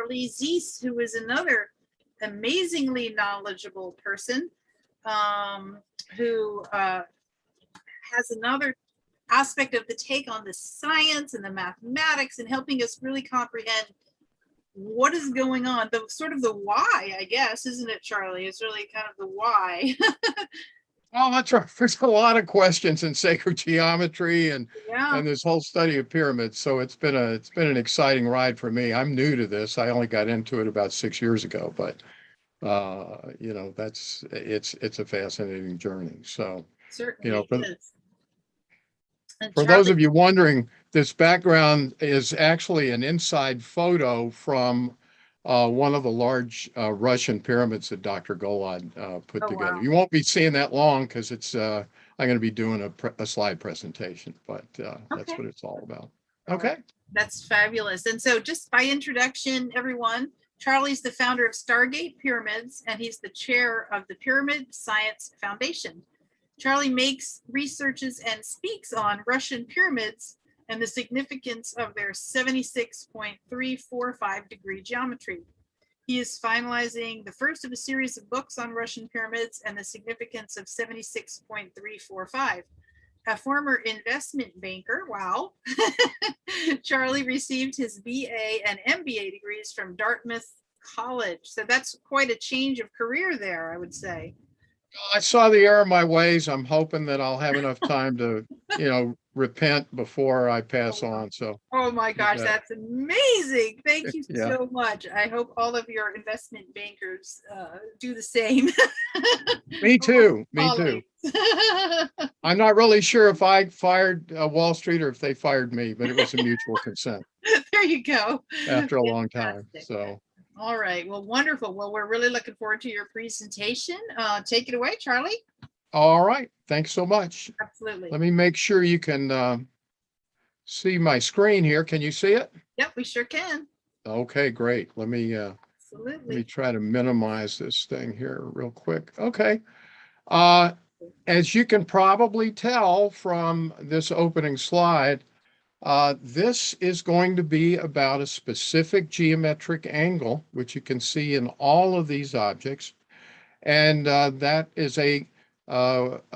Charlie Zeiss, who is another amazingly knowledgeable person who has another aspect of the take on the science and the mathematics and helping us really comprehend what is going on, the sort of the why, I guess, isn't it, Charlie? It's really kind of the why. Well, that's right. There's a lot of questions in sacred geometry and this whole study of pyramids. So it's been an exciting ride for me. I'm new to this. I only got into it about 6 years ago, but you know, it's a fascinating journey. So certainly, you know, is. For those of you wondering, this background is actually an inside photo from one of the large Russian pyramids that Dr. Golod put together. Wow. You won't be seeing that long because it's I'm going to be doing a slide presentation, but that's what it's all about. Okay. That's fabulous. And so just by introduction, everyone, Charlie's the founder of Stargate Pyramids, and he's the chair of the Pyramid Science Foundation. Charlie makes, researches, and speaks on Russian pyramids and the significance of their 76.345 degree geometry. He is finalizing the first of a series of books on Russian pyramids and the significance of 76.345. A former investment banker, wow, Charlie received his BA and MBA degrees from Dartmouth College. So that's quite a change of career there, I would say. I saw the error of my ways. I'm hoping that I'll have enough time to, you know, repent before I pass on. So. Oh my gosh, that's amazing. Thank you so much. I hope all of your investment bankers do the same. Me too. Me too. I'm not really sure if I fired Wall Street or if they fired me, but it was a mutual consent. There you go. After a long time. So. All right. Well, wonderful. Well, we're really looking forward to your presentation. Take it away, Charlie. All right. Thanks so much. Absolutely. Let me make sure you can see my screen here. Can you see it? Yep, we sure can. Okay, great. Let me try to minimize this thing here real quick. Okay. As you can probably tell from this opening slide, this is going to be about a specific geometric angle, which you can see in all of these objects. And that is a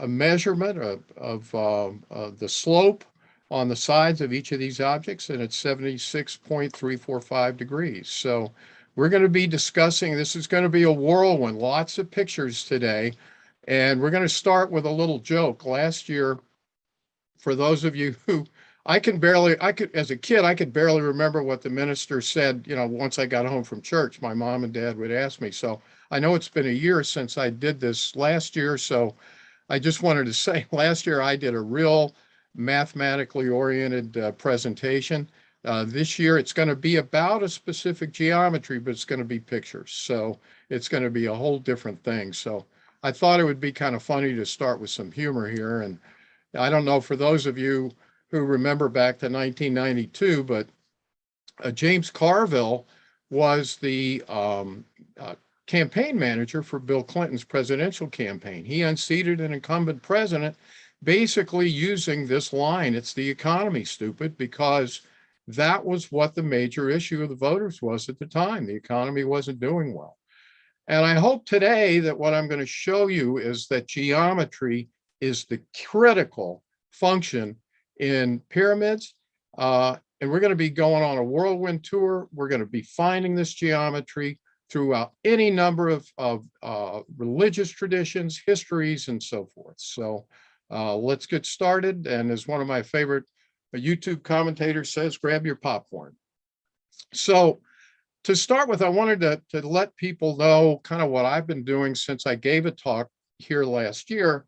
measurement of the slope on the sides of each of these objects, and it's 76.345 degrees. So we're going to be discussing, this is going to be a whirlwind, lots of pictures today. And we're going to start with a little joke. Last year, for those of you who, as a kid, I could barely remember what the minister said, you know, once I got home from church. My mom and dad would ask me. So I know it's been a year since I did this last year. So I just wanted to say, last year I did a real mathematically oriented presentation. This year it's going to be about a specific geometry, but it's going to be pictures. So it's going to be a whole different thing. So I thought it would be kind of funny to start with some humor here. And I don't know, for those of you who remember back to 1992, but James Carville was the campaign manager for Bill Clinton's presidential campaign. He unseated an incumbent president basically using this line, "It's the economy, stupid," because that was what the major issue of the voters was at the time. The economy wasn't doing well. And I hope today that what I'm going to show you is that geometry is the critical function in pyramids. And we're going to be going on a whirlwind tour. We're going to be finding this geometry throughout any number of religious traditions, histories, and so forth. So let's get started. And as one of my favorite YouTube commentators says, grab your popcorn. So to start with, I wanted to let people know kind of what I've been doing since I gave a talk here last year.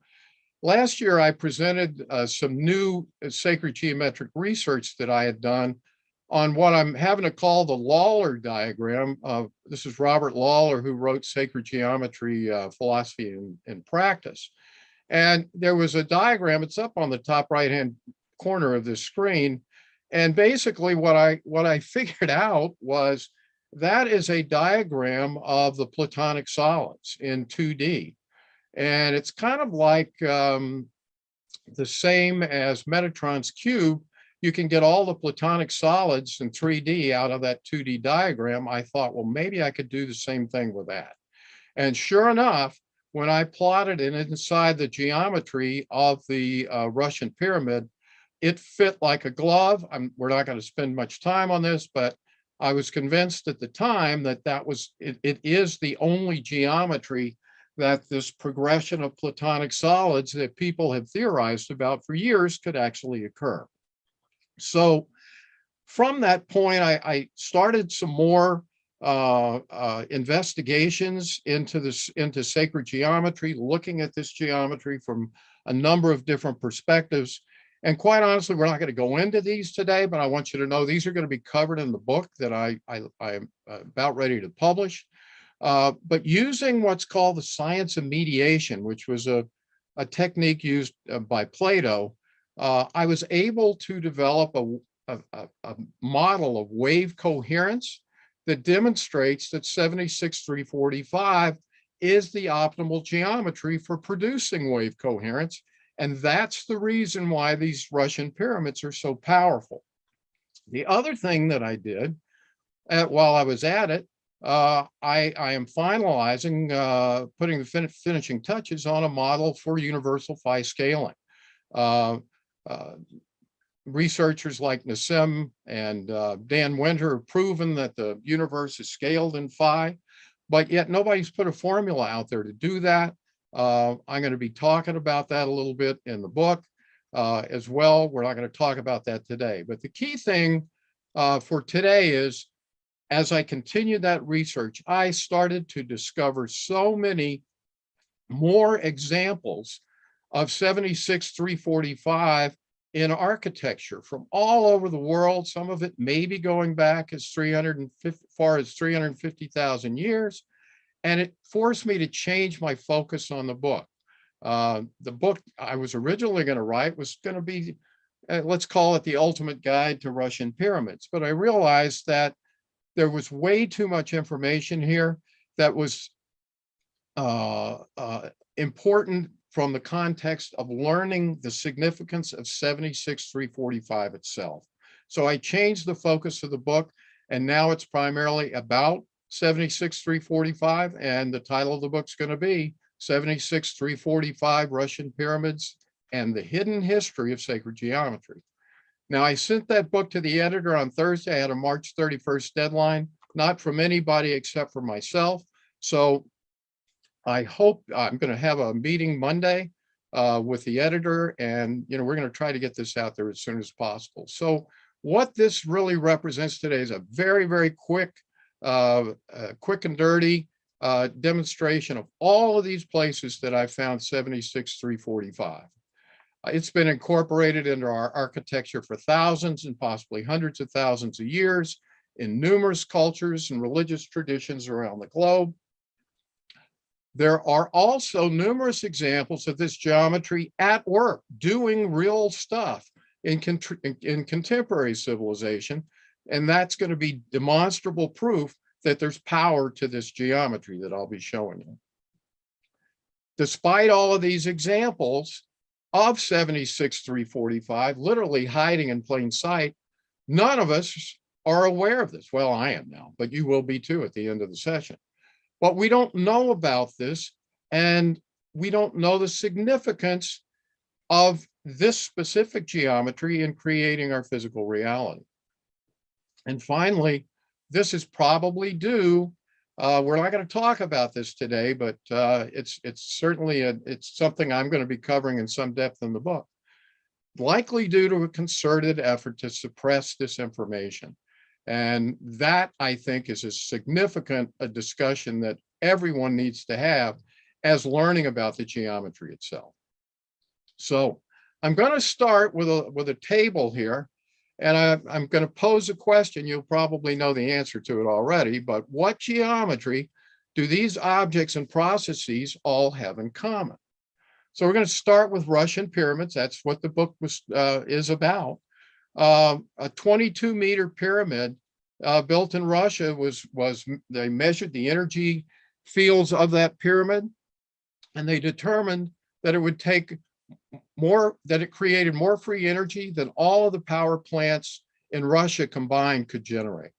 Last year, I presented some new sacred geometric research that I had done on what I'm having to call the Lawler diagram. This is Robert Lawler, who wrote Sacred Geometry, Philosophy and Practice. And there was a diagram, it's up on the top right-hand corner of this screen. And basically what I figured out was that is a diagram of the Platonic solids in 2D. And it's kind of like the same as Metatron's cube. you can get all the platonic solids in 3D out of that 2D diagram, I thought, well, maybe I could do the same thing with that. And sure enough, when I plotted it inside the geometry of the Russian pyramid, it fit like a glove. We're not going to spend much time on this, but I was convinced at the time that it is the only geometry that this progression of platonic solids that people have theorized about for years could actually occur. So from that point, I started some more investigations into sacred geometry, looking at this geometry from a number of different perspectives. And quite honestly, we're not going to go into these today, but I want you to know these are going to be covered in the book that I am about ready to publish. But using what's called the science of mediation, which was a technique used by Plato, I was able to develop a model of wave coherence that demonstrates that 76,345 is the optimal geometry for producing wave coherence. And that's the reason why these Russian pyramids are so powerful. The other thing that I did while I was at it, I am finalizing, putting the finishing touches on a model for Universal Phi Scaling. Researchers like Nassim and Dan Winter have proven that the universe is scaled in Phi, but yet nobody's put a formula out there to do that. I'm going to be talking about that a little bit in the book as well. We're not going to talk about that today, but the key thing for today is, as I continued that research, I started to discover so many more examples of 76,345 in architecture from all over the world. Some of it may be going back as far as 350,000 years. And it forced me to change my focus on the book. The book I was originally going to write was going to be, let's call it the ultimate guide to Russian pyramids. But I realized that there was way too much information here that was important from the context of learning the significance of 76,345 itself. So I changed the focus of the book, and now it's primarily about 76,345, and the title of the book's going to be 76,345 Russian Pyramids and the Hidden History of Sacred Geometry. Now, I sent that book to the editor on Thursday. I had a March 31st deadline, not from anybody except for myself. So I hope I'm going to have a meeting Monday with the editor, and we're going to try to get this out there as soon as possible. So what this really represents today is a very, very quick and dirty demonstration of all of these places that I found 76,345. It's been incorporated into our architecture for thousands and possibly hundreds of thousands of years in numerous cultures and religious traditions around the globe. There are also numerous examples of this geometry at work, doing real stuff in contemporary civilization. And that's going to be demonstrable proof that there's power to this geometry that I'll be showing you. Despite all of these examples of 76,345 literally hiding in plain sight, none of us are aware of this. Well, I am now, but you will be too at the end of the session. But we don't know about this, and we don't know the significance of this specific geometry in creating our physical reality. And finally, this is probably due, we're not going to talk about this today, but it's certainly it's something I'm going to be covering in some depth in the book, likely due to a concerted effort to suppress this information. And that, I think, is as significant a discussion that everyone needs to have as learning about the geometry itself. So I'm going to start with a table here, and I'm going to pose a question. You'll probably know the answer to it already, but what geometry do these objects and processes all have in common? So we're going to start with Russian pyramids. That's what the book is about. A 22-meter pyramid built in Russia they measured the energy fields of that pyramid, and they determined that it would take it created more free energy than all of the power plants in Russia combined could generate.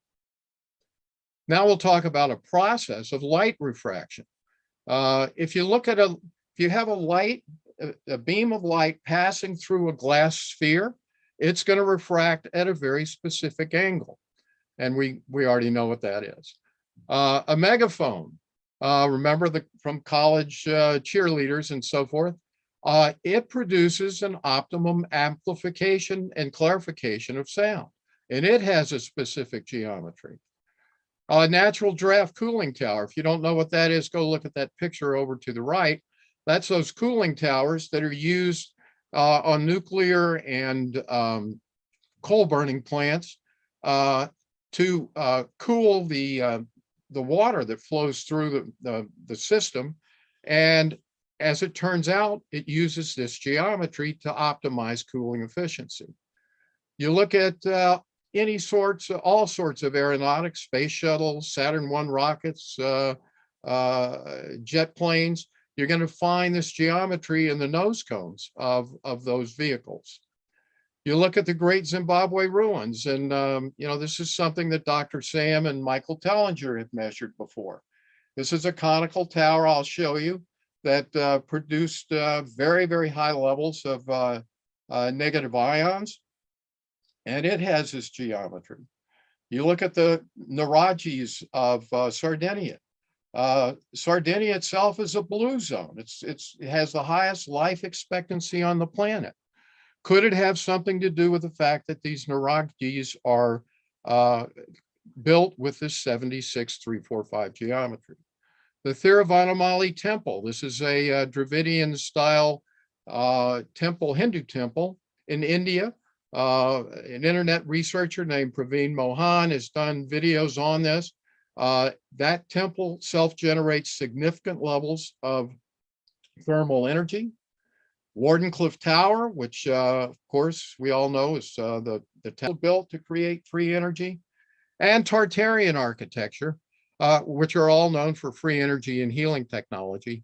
Now we'll talk about a process of light refraction. If you have a beam of light passing through a glass sphere, it's going to refract at a very specific angle. And we already know what that is. A megaphone, remember from college cheerleaders and so forth, it produces an optimum amplification and clarification of sound, and it has a specific geometry. A natural draft cooling tower, if you don't know what that is, go look at that picture over to the right. That's those cooling towers that are used on nuclear and coal burning plants to cool the water that flows through the system. And as it turns out, it uses this geometry to optimize cooling efficiency. You look at all sorts of aeronautics, space shuttles, Saturn I rockets, jet planes, you're going to find this geometry in the nose cones of those vehicles. You look at the Great Zimbabwe ruins, and this is something that Dr. Sam and Michael Tellinger have measured before. This is a conical tower I'll show you that produced very, very high levels of negative ions, and it has this geometry. You look at the Nuraghes of Sardinia. Sardinia itself is a blue zone. It has the highest life expectancy on the planet. Could it have something to do with the fact that these Nuraghes are built with this 76345 geometry? The Thiruvannamalai temple. This is a Dravidian style temple, Hindu temple in India. An internet researcher named Praveen Mohan has done videos on this. That temple self-generates significant levels of thermal energy. Wardenclyffe Tower, which of course we all know is the temple built to create free energy, and Tartarian architecture, which are all known for free energy and healing technology.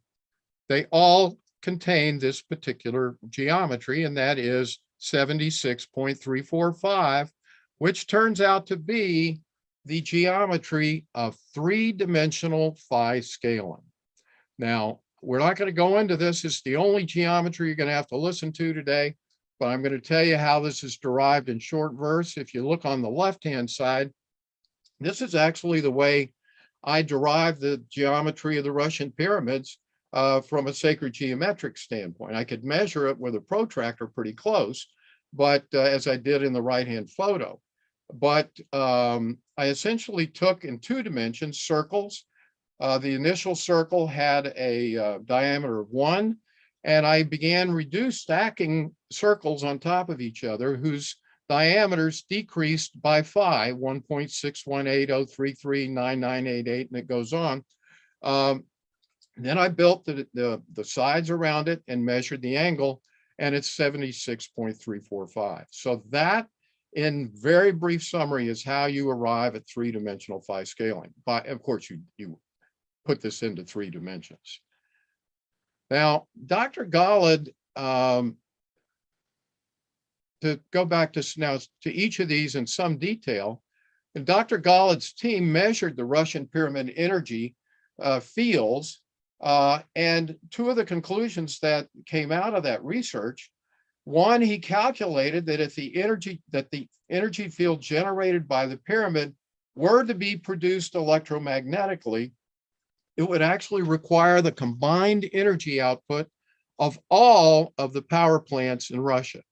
They all contain this particular geometry, and that is 76.345, which turns out to be the geometry of three-dimensional Phi scaling. Now, we're not going to go into this. It's the only geometry you're going to have to listen to today, but I'm going to tell you how this is derived in short verse. If you look on the left-hand side, this is actually the way I derived the geometry of the Russian pyramids from a sacred geometric standpoint. I could measure it with a protractor pretty close, but as I did in the right-hand photo. But I essentially took in 2 dimensions circles. The initial circle had a diameter of 1, and I began stacking circles on top of each other whose diameters decreased by phi, 1.618033998, and it goes on. Then I built the sides around it and measured the angle, and it's 76.345. So that, in very brief summary, is how you arrive at three-dimensional Phi scaling. But of course, you put this into 3 dimensions. Now, Dr. Golod, to go back to each of these in some detail, and Dr. Golod's team measured the Russian pyramid energy fields, and 2 of the conclusions that came out of that research. One, he calculated that if the energy field generated by the pyramid were to be produced electromagnetically, it would actually require the combined energy output of all of the power plants in Russia.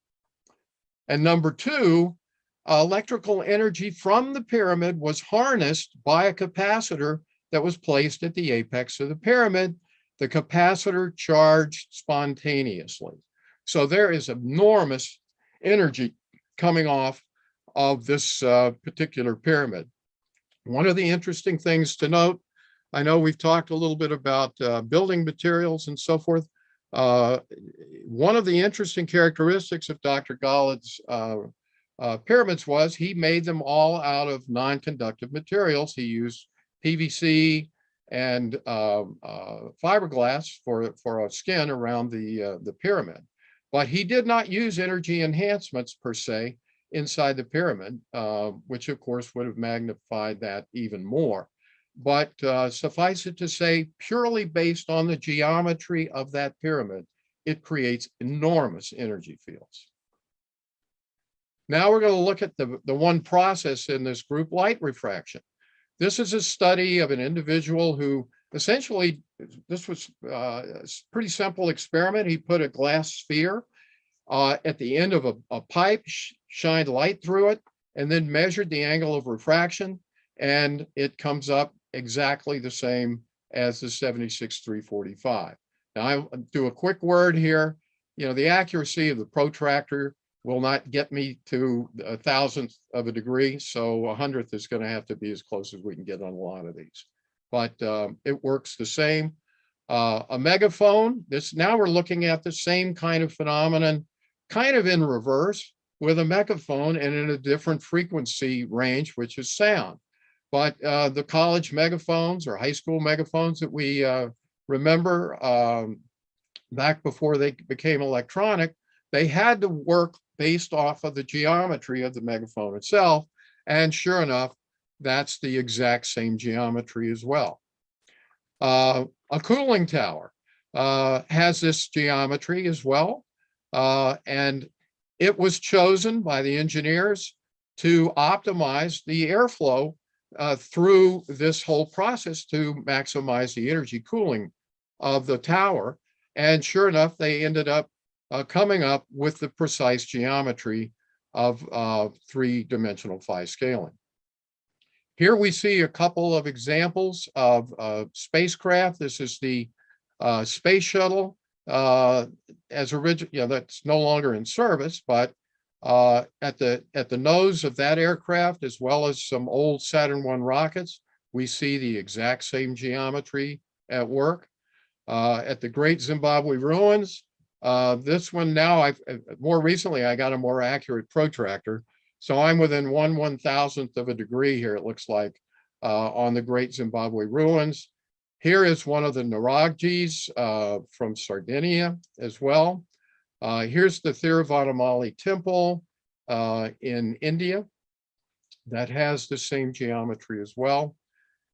And number 2, electrical energy from the pyramid was harnessed by a capacitor that was placed at the apex of the pyramid. The capacitor charged spontaneously. So there is enormous energy coming off of this particular pyramid. One of the interesting things to note, I know we've talked a little bit about building materials and so forth. One of the interesting characteristics of Dr. Golod's pyramids was he made them all out of non-conductive materials. He used PVC and fiberglass for a skin around the pyramid. But he did not use energy enhancements per se inside the pyramid, which of course would have magnified that even more. But suffice it to say, purely based on the geometry of that pyramid, it creates enormous energy fields. Now we're going to look at the one process in this group, light refraction. This is a study of an individual who essentially, this was a pretty simple experiment. He put a glass sphere at the end of a pipe, shined light through it, and then measured the angle of refraction, and it comes up exactly the same as the 76,345. Now, I do a quick word here. You know, the accuracy of the protractor will not get me to a thousandth of a degree, so a hundredth is going to have to be as close as we can get on a lot of these. But it works the same. A megaphone, now we're looking at the same kind of phenomenon, kind of in reverse, with a megaphone and in a different frequency range, which is sound. But the college megaphones or high school megaphones that we remember back before they became electronic, they had to work based off of the geometry of the megaphone itself. And sure enough, that's the exact same geometry as well. A cooling tower has this geometry as well. And it was chosen by the engineers to optimize the airflow through this whole process to maximize the energy cooling of the tower. And sure enough, they ended up coming up with the precise geometry of three-dimensional Phi scaling. Here we see a couple of examples of spacecraft. This is the space shuttle as original, you know, that's no longer in service, but at the nose of that aircraft, as well as some old Saturn I rockets, we see the exact same geometry at work. At the Great Zimbabwe ruins, this one now, more recently, I got a more accurate protractor. So I'm within 1/1000th of a degree here, it looks like, on the Great Zimbabwe ruins. Here is one of the Nuraghes from Sardinia as well. Here's the Thiruvannamalai temple in India that has the same geometry as well.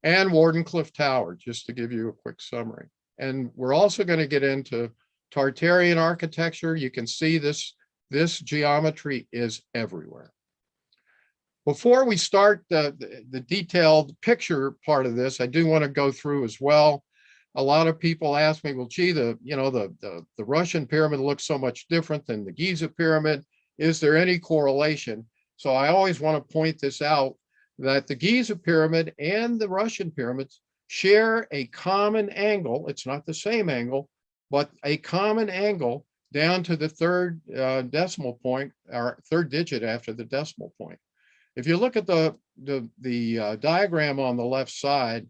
And Wardenclyffe Tower, just to give you a quick summary. And we're also going to get into Tartarian architecture. You can see this geometry is everywhere. Before we start the detailed picture part of this, I do want to go through as well. A lot of people ask me, well, gee, the Russian pyramid looks so much different than the Giza pyramid. Is there any correlation? So I always want to point this out, that the Giza pyramid and the Russian pyramids share a common angle. It's not the same angle, but a common angle down to the third decimal point, or third digit after the decimal point. If you look at the diagram on the left side,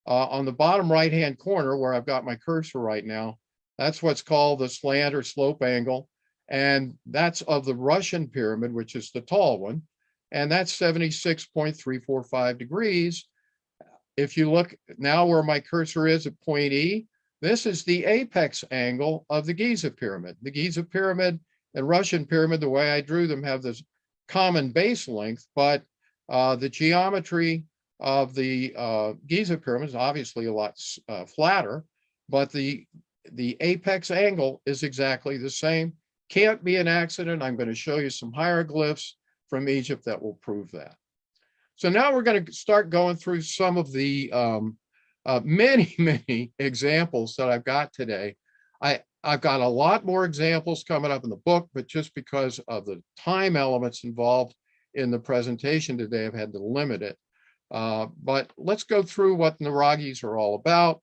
on the bottom right-hand corner where I've got my cursor right now, that's what's called the slant or slope angle. And that's of the Russian pyramid, which is the tall one. And that's 76.345 degrees. If you look now where my cursor is at point E, this is the apex angle of the Giza pyramid. The Giza pyramid and Russian pyramid, the way I drew them, have this common base length, but the geometry of the Giza pyramid is obviously a lot flatter, but the apex angle is exactly the same. Can't be an accident. I'm going to show you some hieroglyphs from Egypt that will prove that. So now we're going to start going through some of the many examples that I've got today. I've got a lot more examples coming up in the book, but just because of the time elements involved in the presentation today, I've had to limit it. But let's go through what Nuraghes are all about.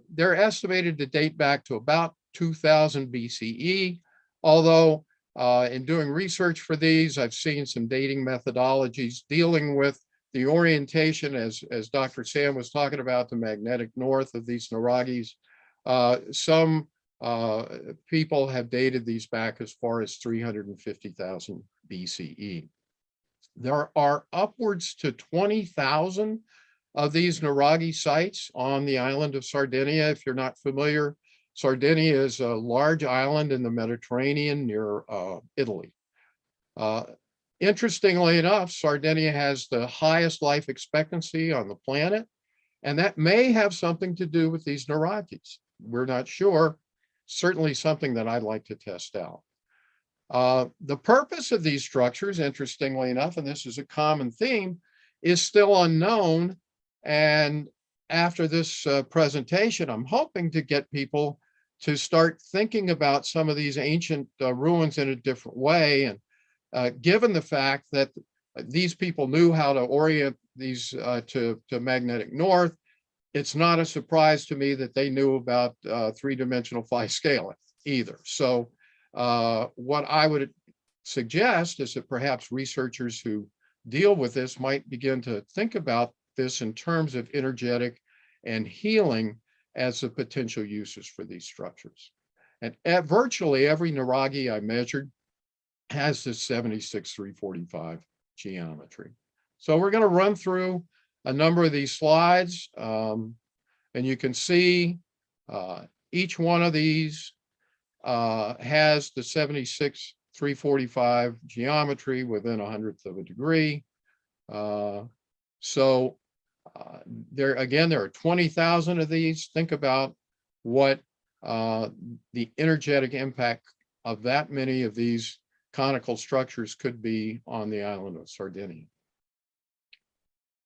They're estimated to date back to about 2000 BCE, although in doing research for these, I've seen some dating methodologies dealing with the orientation, as Dr. Sam was talking about, the magnetic north of these Nuraghes. Some people have dated these back as far as 350,000 BCE. There are upwards to 20,000 of these Nuraghe sites on the island of Sardinia. If you're not familiar Sardinia is a large island in the Mediterranean near Italy. Interestingly enough, Sardinia has the highest life expectancy on the planet, and that may have something to do with these Nuraghes. We're not sure. Certainly something that I'd like to test out. The purpose of these structures, interestingly enough, and this is a common theme, is still unknown. And after this presentation, I'm hoping to get people to start thinking about some of these ancient ruins in a different way. And given the fact that these people knew how to orient these to magnetic north, it's not a surprise to me that they knew about three-dimensional Phi scaling either. So what I would suggest is that perhaps researchers who deal with this might begin to think about this in terms of energetic and healing as the potential uses for these structures. And virtually every Nuraghe I measured has this 76-345 geometry. So we're going to run through a number of these slides, and you can see each one of these has the 76-345 geometry within 100th of a degree. There are 20,000 of these. Think about what the energetic impact of that many of these conical structures could be on the island of Sardinia.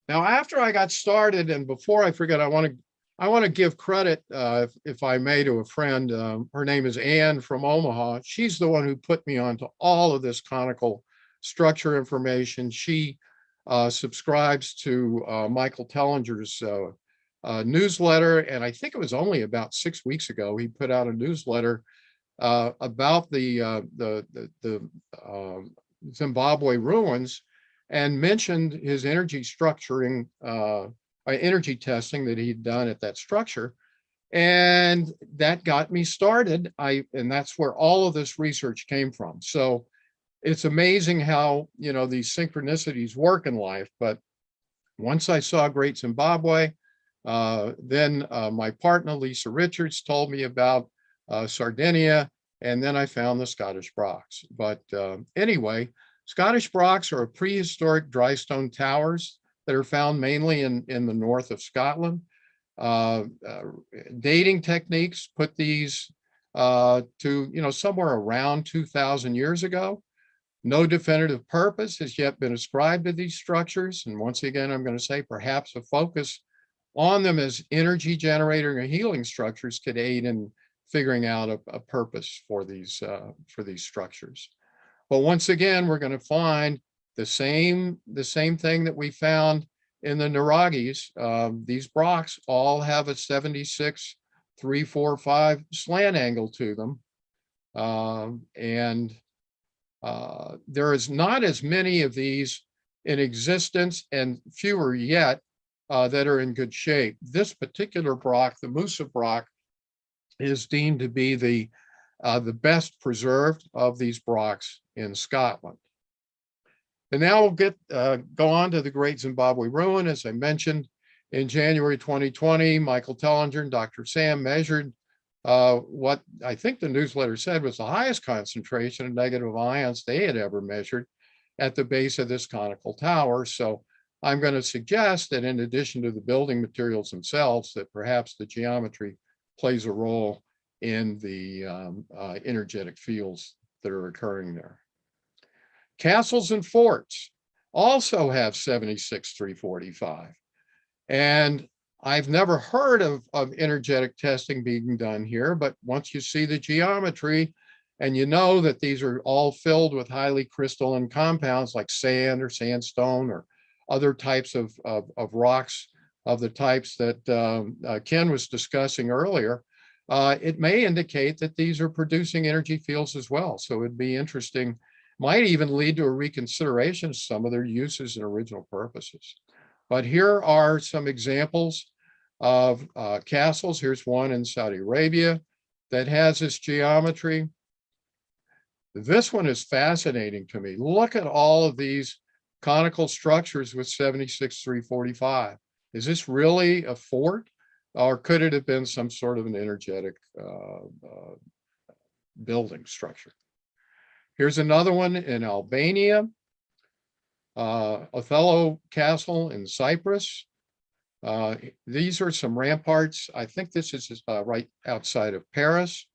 Now, after I got started, and before I forget, I want to give credit, if I may, to a friend. Her name is Anne from Omaha. She's the one who put me onto all of this conical structure information. She subscribes to Michael Tellinger's newsletter, and I think it was only about 6 weeks ago he put out a newsletter about the Zimbabwe ruins, and mentioned his energy structuring, energy testing that he'd done at that structure. And that got me started. And that's where all of this research came from. So it's amazing how, these synchronicities work in life. But once I saw Great Zimbabwe, then my partner, Lisa Richards, told me about Sardinia, and then I found the Scottish brochs. But anyway, Scottish brochs are prehistoric dry stone towers that are found mainly in the north of Scotland. Dating techniques put these to somewhere around 2,000 years ago. No definitive purpose has yet been ascribed to these structures. And once again, I'm going to say perhaps a focus on them as energy generating or healing structures could aid in figuring out a purpose for these structures. But once again, we're going to find the same thing that we found in the Nuraghes. These brochs all have a 76-345 slant angle to them. There is not as many of these in existence, and fewer yet that are in good shape. This particular broch, the Musa broch, is deemed to be the best preserved of these brochs in Scotland. And now we'll go on to the Great Zimbabwe ruin. As I mentioned, in January 2020, Michael Tellinger and Dr. Sam measured what I think the newsletter said was the highest concentration of negative ions they had ever measured at the base of this conical tower. So I'm going to suggest that in addition to the building materials themselves, that perhaps the geometry plays a role in the energetic fields that are occurring there. Castles and forts also have 76-345. And I've never heard of energetic testing being done here, but once you see the geometry and you know that these are all filled with highly crystalline compounds like sand or sandstone or other types of rocks of the types that Ken was discussing earlier, it may indicate that these are producing energy fields as well. So it'd be interesting, might even lead to a reconsideration of some of their uses and original purposes. But here are some examples of castles. Here's one in Saudi Arabia that has this geometry. This one is fascinating to me. Look at all of these conical structures with 76-345. Is this really a fort? or could it have been some sort of an energetic building structure? Here's another one in Albania, Othello Castle in Cyprus. These are some ramparts. I think this is right outside of Paris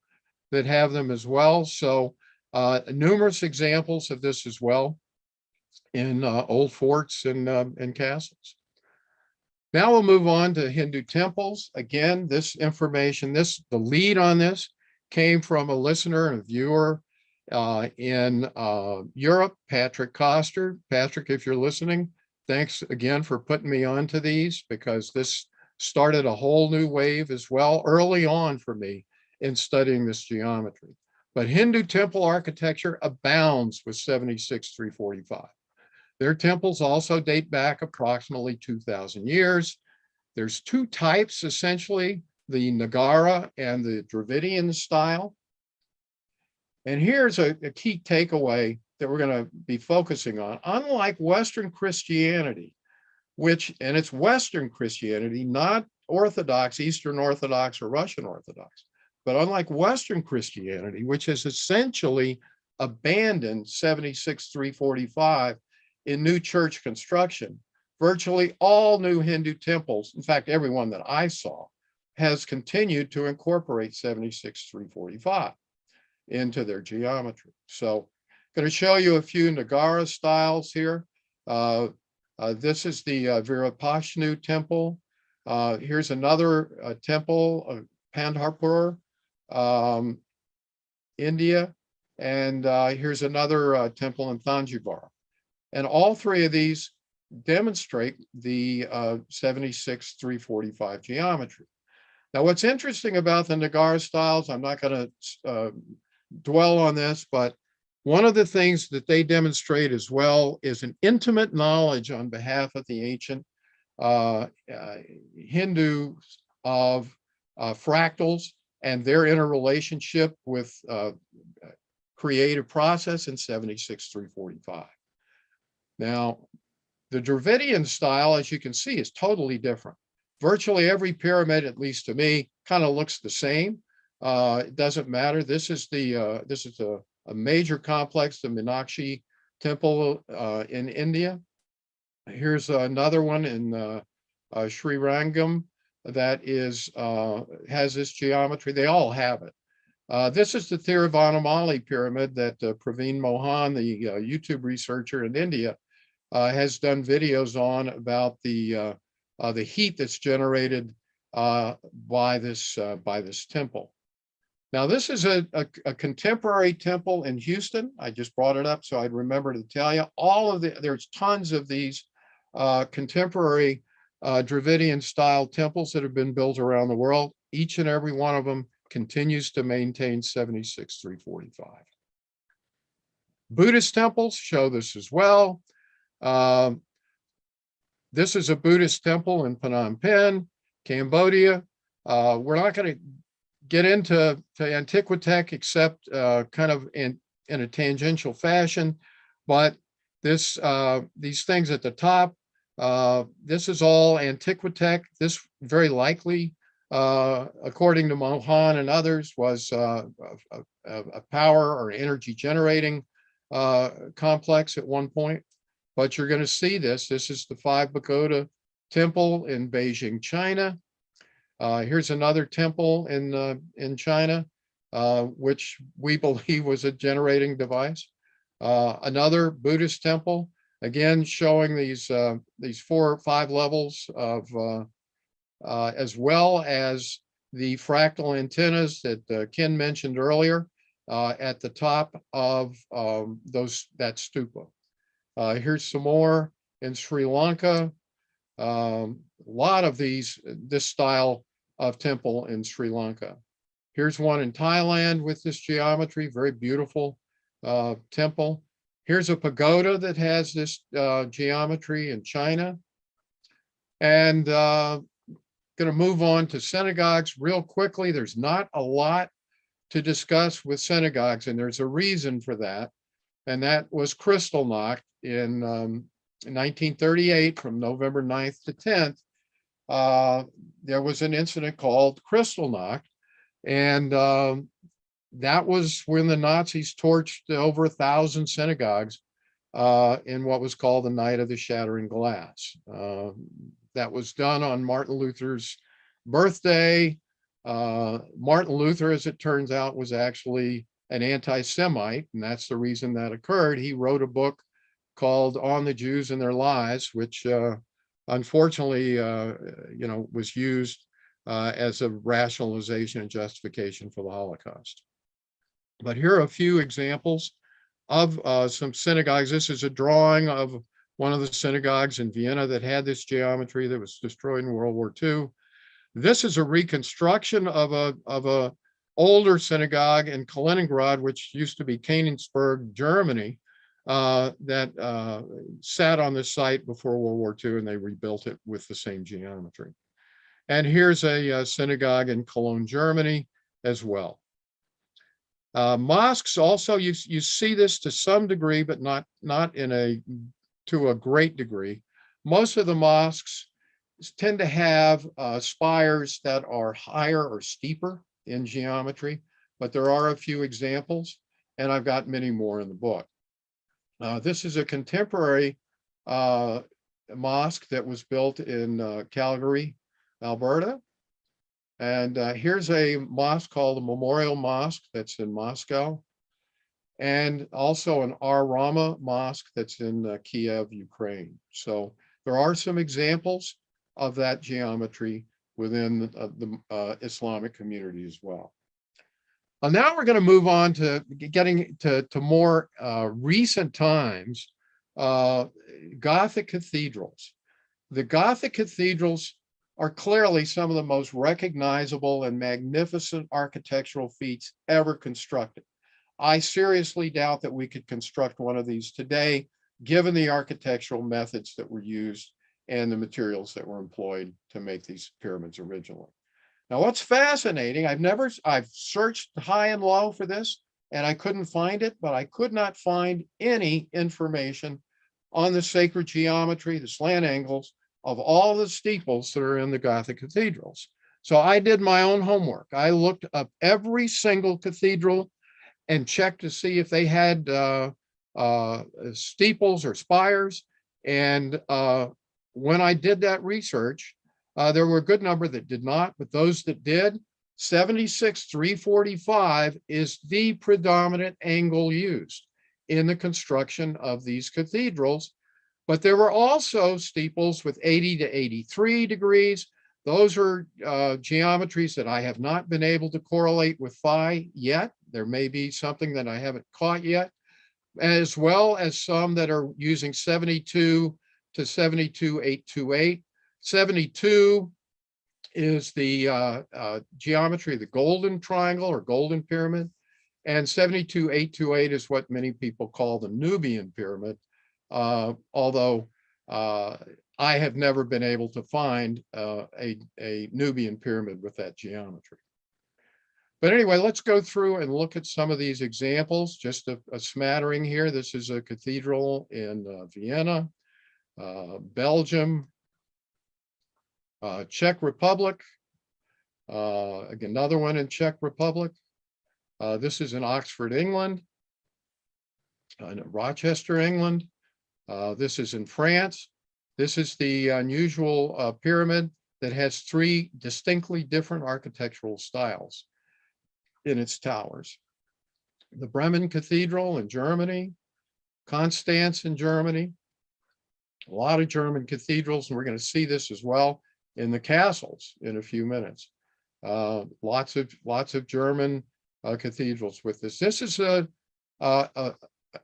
that have them as well. So numerous examples of this as well in old forts and castles. Now we'll move on to Hindu temples. Again, this information, the lead on this came from a listener and a viewer in Europe, Patrick Coster. Patrick, if you're listening, thanks again for putting me onto these, because this started a whole new wave as well early on for me in studying this geometry. But Hindu temple architecture abounds with 76-345. Their temples also date back approximately 2,000 years. There's two types, essentially, the Nagara and the Dravidian style. And here's a key takeaway that we're going to be focusing on. Unlike Western Christianity, and it's Western Christianity, not Orthodox, Eastern Orthodox, or Russian Orthodox, but unlike Western Christianity, which has essentially abandoned 76-345 in new church construction, virtually all new Hindu temples, in fact, every one that I saw, has continued to incorporate 76-345 into their geometry. So I'm going to show you a few Nagara styles here. This is the Virupaksha temple. Here's another temple, Pandharpur, India. And here's another temple in Thanjavur. And all three of these demonstrate the 76-345 geometry. Now, what's interesting about the Nagara styles, I'm not going to dwell on this, but one of the things that they demonstrate as well is an intimate knowledge on behalf of the ancient Hindus of fractals and their interrelationship with creative process in 76-345. Now, the Dravidian style, as you can see, is totally different. Virtually every pyramid, at least to me, kind of looks the same. It doesn't matter. This is a major complex, the Meenakshi Temple in India. Here's another one in Sri Rangam that has this geometry. They all have it. This is the Thiruvannamalai pyramid that Praveen Mohan, the YouTube researcher in India, has done videos on about the heat that's generated by this temple. Now, this is a contemporary temple in Houston. I just brought it up so I'd remember to tell you. There's tons of these contemporary Dravidian style temples that have been built around the world. Each and every one of them continues to maintain 76-345. Buddhist temples show this as well. This is a Buddhist temple in Phnom Penh, Cambodia. We're not going to get into Antiquitech except kind of in a tangential fashion, but these things at the top, this is all Antiquitech. This very likely, according to Mohan and others, was a power or energy generating complex at one point. But you're going to see this. This is the Five Pagoda Temple in Beijing, China. Here's another temple in China, which we believe was a generating device. Another Buddhist temple, again showing these 4 or 5 levels of, as well as the fractal antennas that Ken mentioned earlier at the top of that stupa. Here's some more in Sri Lanka. A lot of this style of temple in Sri Lanka. Here's one in Thailand with this geometry, very beautiful temple. Here's a pagoda that has this geometry in China. And going to move on to synagogues real quickly. There's not a lot to discuss with synagogues, and there's a reason for that. And that was Kristallnacht in 1938 from November 9th to 10th. there was an incident called Kristallnacht, and that was when the Nazis torched over 1,000 synagogues in what was called the Night of the Shattering Glass. That was done on Martin Luther's birthday. Martin Luther, as it turns out, was actually an anti-Semite, and that's the reason that occurred. He wrote a book called On the Jews and Their Lies, which unfortunately, was used as a rationalization and justification for the Holocaust. But here are a few examples of some synagogues. This is a drawing of one of the synagogues in Vienna that had this geometry that was destroyed in World War II. This is a reconstruction of a older synagogue in Kaliningrad, which used to be Königsberg, Germany, that sat on this site before World War II, and they rebuilt it with the same geometry. And here's a synagogue in Cologne, Germany, as well. Mosques also, you see this to some degree, but not to a great degree. Most of the mosques tend to have spires that are higher or steeper in geometry, but there are a few examples, and I've got many more in the book. This is a contemporary mosque that was built in Calgary, Alberta. And here's a mosque called the Memorial Mosque that's in Moscow, and also an Ar Rama Mosque that's in Kiev, Ukraine. So there are some examples of that geometry within the Islamic community as well. Now we're going to move on to getting to more recent times, Gothic cathedrals. The Gothic cathedrals are clearly some of the most recognizable and magnificent architectural feats ever constructed. I seriously doubt that we could construct one of these today, given the architectural methods that were used and the materials that were employed to make these pyramids originally. Now, what's fascinating, I've searched high and low for this, and I couldn't find it, but I could not find any information on the sacred geometry, the slant angles of all the steeples that are in the Gothic cathedrals. So I did my own homework. I looked up every single cathedral and checked to see if they had steeples or spires. And when I did that research, there were a good number that did not, but those that did, 76-345 is the predominant angle used in the construction of these cathedrals. But there were also steeples with 80 to 83 degrees. Those are geometries that I have not been able to correlate with phi yet. There may be something that I haven't caught yet, as well as some that are using 72 to 72-828. 72 is the geometry of the golden triangle or golden pyramid, and 72-828 is what many people call the Nubian pyramid. Although I have never been able to find a Nubian pyramid with that geometry. But anyway, let's go through and look at some of these examples, just a smattering here. This is a cathedral in Vienna, Belgium, Czech Republic, again, another one in Czech Republic. This is in Oxford, England, Rochester, England. This is in France. This is the unusual pyramid that has three distinctly different architectural styles in its towers. The Bremen Cathedral in Germany, Constance in Germany, a lot of German cathedrals, and we're going to see this as well in the castles in a few minutes. Lots of German cathedrals with this. This is an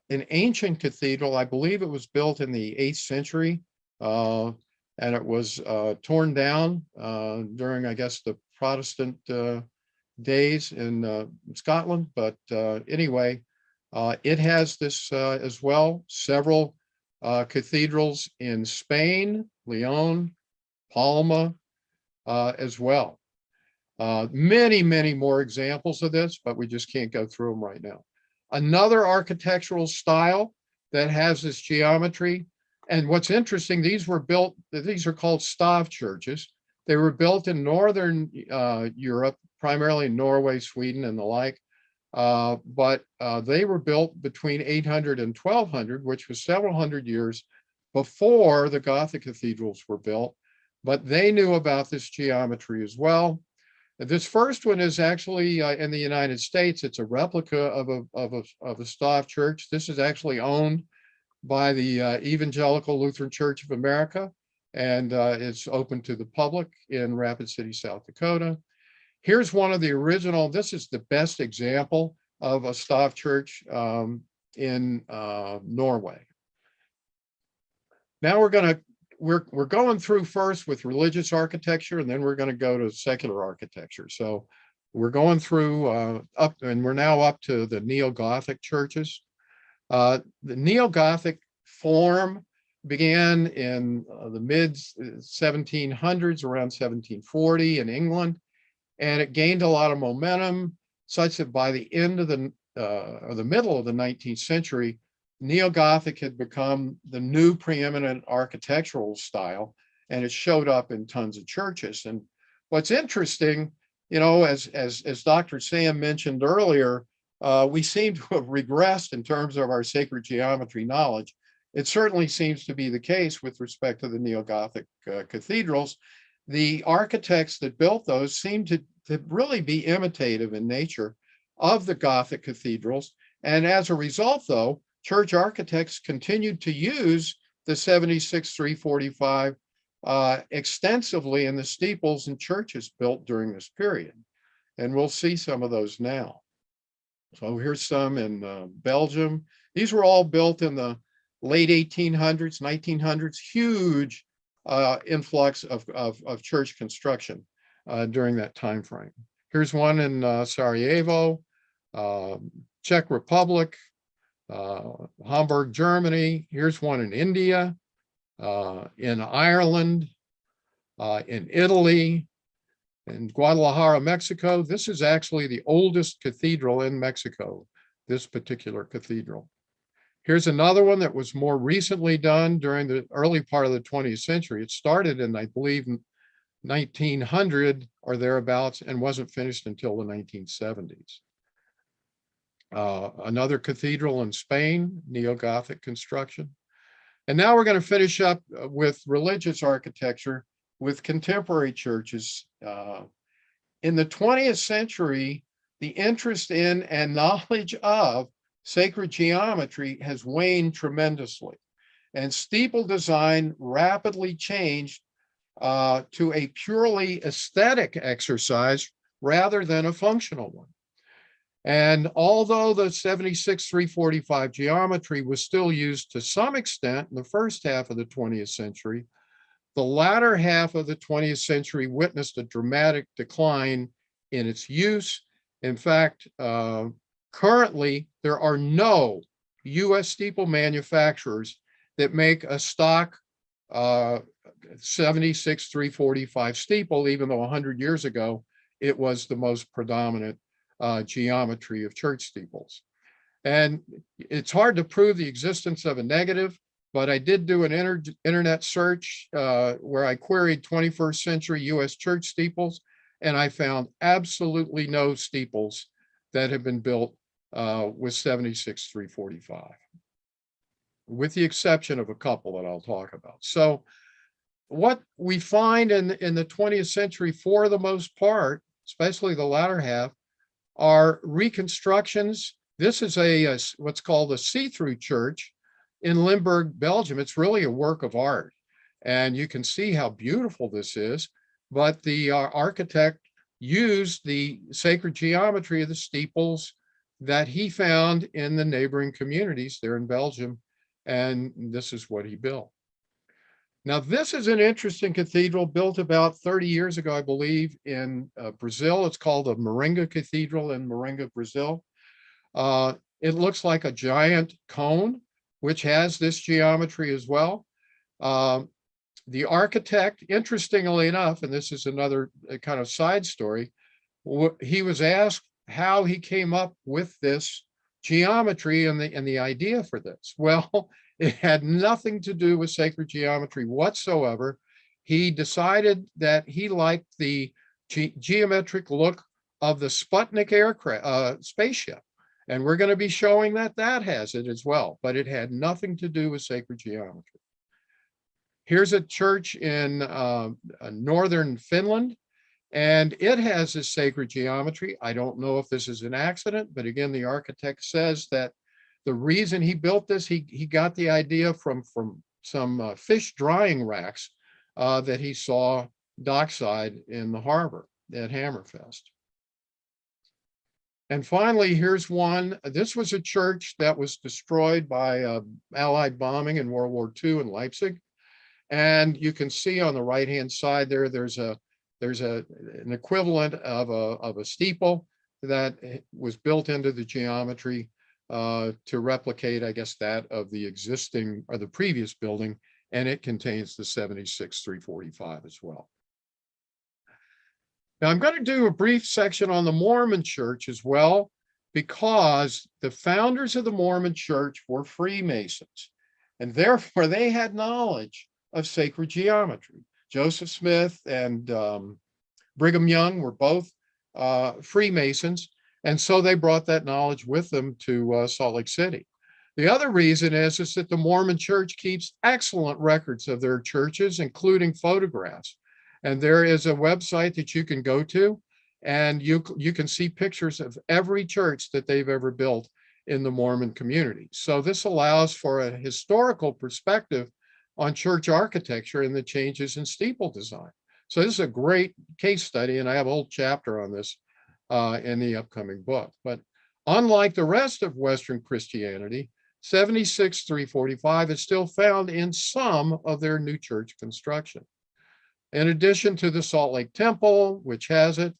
ancient cathedral. I believe it was built in the 8th century, and it was torn down during, I guess, the Protestant days in Scotland. But anyway, it has this as well. Several cathedrals in Spain, Leon, Palma, as well. Many more examples of this, but we just can't go through them right now. Another architectural style that has this geometry, and what's interesting, these are called stav churches. They were built in northern Europe, primarily Norway, Sweden, and the like. But they were built between 800 and 1200, which was several hundred years before the Gothic cathedrals were built. But they knew about this geometry as well. This first one is actually in the United States. It's a replica of a Staff church. This is actually owned by the Evangelical Lutheran Church of America, and it's open to the public in Rapid City, South Dakota. Here's one of the original. This is the best example of a Staff church in Norway. Now we're going through first with religious architecture, and then we're going to go to secular architecture. So we're going through up, and we're now up to the Neo-Gothic churches. The Neo-Gothic form began in the mid 1700s, around 1740 in England, and it gained a lot of momentum, such that by the end of the middle of the 19th century, Neo-Gothic had become the new preeminent architectural style, and it showed up in tons of churches. And what's interesting, as Dr. Sam mentioned earlier, we seem to have regressed in terms of our sacred geometry knowledge. It certainly seems to be the case with respect to the Neo-Gothic cathedrals. The architects that built those seem to really be imitative in nature of the Gothic cathedrals. And as a result, though, church architects continued to use the 76-345 extensively in the steeples and churches built during this period. And we'll see some of those now. So here's some in Belgium. These were all built in the late 1800s, 1900s, huge influx of church construction during that time frame. Here's one in Sarajevo, Czech Republic, Hamburg, Germany. Here's one in India, in Ireland, in Italy, in Guadalajara, Mexico. This is actually the oldest cathedral in Mexico, this particular cathedral. Here's another one that was more recently done during the early part of the 20th century. It started in, I believe, 1900 or thereabouts, and wasn't finished until the 1970s. Another cathedral in Spain, Neo-Gothic construction. And now we're going to finish up with religious architecture with contemporary churches. In the 20th century, the interest in and knowledge of sacred geometry has waned tremendously, and steeple design rapidly changed to a purely aesthetic exercise rather than a functional one. And although the 76-345 geometry was still used to some extent in the first half of the 20th century, the latter half of the 20th century witnessed a dramatic decline in its use. In fact, currently, there are no US steeple manufacturers that make a stock 76-345 steeple, even though 100 years ago, it was the most predominant geometry of church steeples. And it's hard to prove the existence of a negative, but I did do an internet search where I queried 21st century US church steeples, and I found absolutely no steeples that have been built with 76-345, with the exception of a couple that I'll talk about. So what we find in the 20th century, for the most part, especially the latter half, are reconstructions. This is what's called a see-through church in Limburg, Belgium. It's really a work of art, and you can see how beautiful this is. But the architect used the sacred geometry of the steeples that he found in the neighboring communities there in Belgium, and this is what he built. Now, this is an interesting cathedral built about 30 years ago, I believe, in Brazil. It's called the Moringa Cathedral in Moringa, Brazil. It looks like a giant cone, which has this geometry as well. The architect, interestingly enough, and this is another kind of side story, he was asked how he came up with this geometry and the idea for this. Well, it had nothing to do with sacred geometry whatsoever. he decided that he liked the geometric look of the Sputnik aircraft spaceship. And we're going to be showing that that has it as well, but it had nothing to do with sacred geometry. Here's a church in northern Finland, and it has this sacred geometry. I don't know if this is an accident, but again, the architect says that the reason he built this, he got the idea from some fish drying racks that he saw dockside in the harbor at Hammerfest. And finally, here's one. This was a church that was destroyed by Allied bombing in World War II in Leipzig. And you can see on the right-hand side there, there's an equivalent of a steeple that was built into the geometry to replicate, I guess, that of the existing or the previous building, and it contains the 76-345 as well. Now, I'm going to do a brief section on the Mormon Church as well, because the founders of the Mormon Church were Freemasons, and therefore they had knowledge of sacred geometry. Joseph Smith and Brigham Young were both Freemasons, and so they brought that knowledge with them to Salt Lake City. The other reason is that the Mormon Church keeps excellent records of their churches, including photographs. And there is a website that you can go to, and you can see pictures of every church that they've ever built in the Mormon community. So this allows for a historical perspective on church architecture and the changes in steeple design. So this is a great case study, and I have a whole chapter on this in the upcoming book. But unlike the rest of Western Christianity, 76-345 is still found in some of their new church construction. In addition to the Salt Lake Temple, which has it,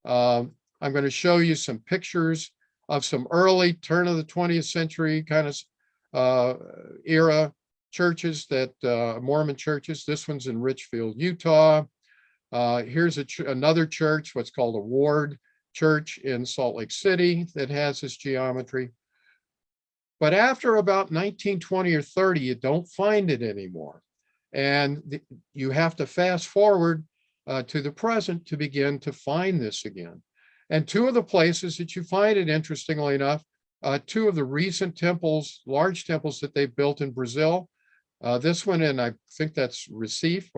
I'm going to show you some pictures of some early turn of the 20th century kind of era churches that Mormon churches. This one's in Richfield, Utah. Here's another church, what's called a Ward Church in Salt Lake City, that has this geometry. But after about 1920 or 30, you don't find it anymore. And you have to fast forward to the present to begin to find this again. And two of the places that you find it, interestingly enough, two of the recent temples, large temples that they built in Brazil. This one, and I think that's Recife,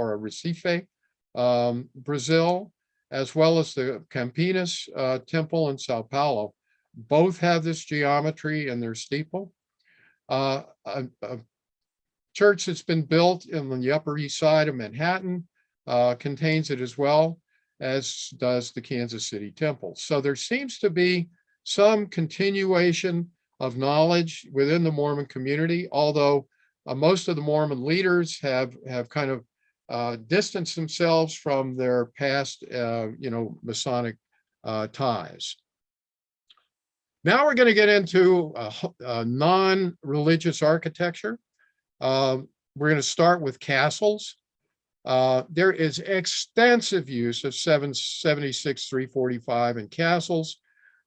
Brazil, as well as the Campinas temple in Sao Paulo. Both have this geometry in their steeple. A church that's been built in the Upper East Side of Manhattan contains it as well, as does the Kansas City Temple. So there seems to be some continuation of knowledge within the Mormon community, although most of the Mormon leaders have kind of distanced themselves from their past, Masonic ties. Now we're going to get into non-religious architecture. We're going to start with castles. There is extensive use of 76-345 in castles.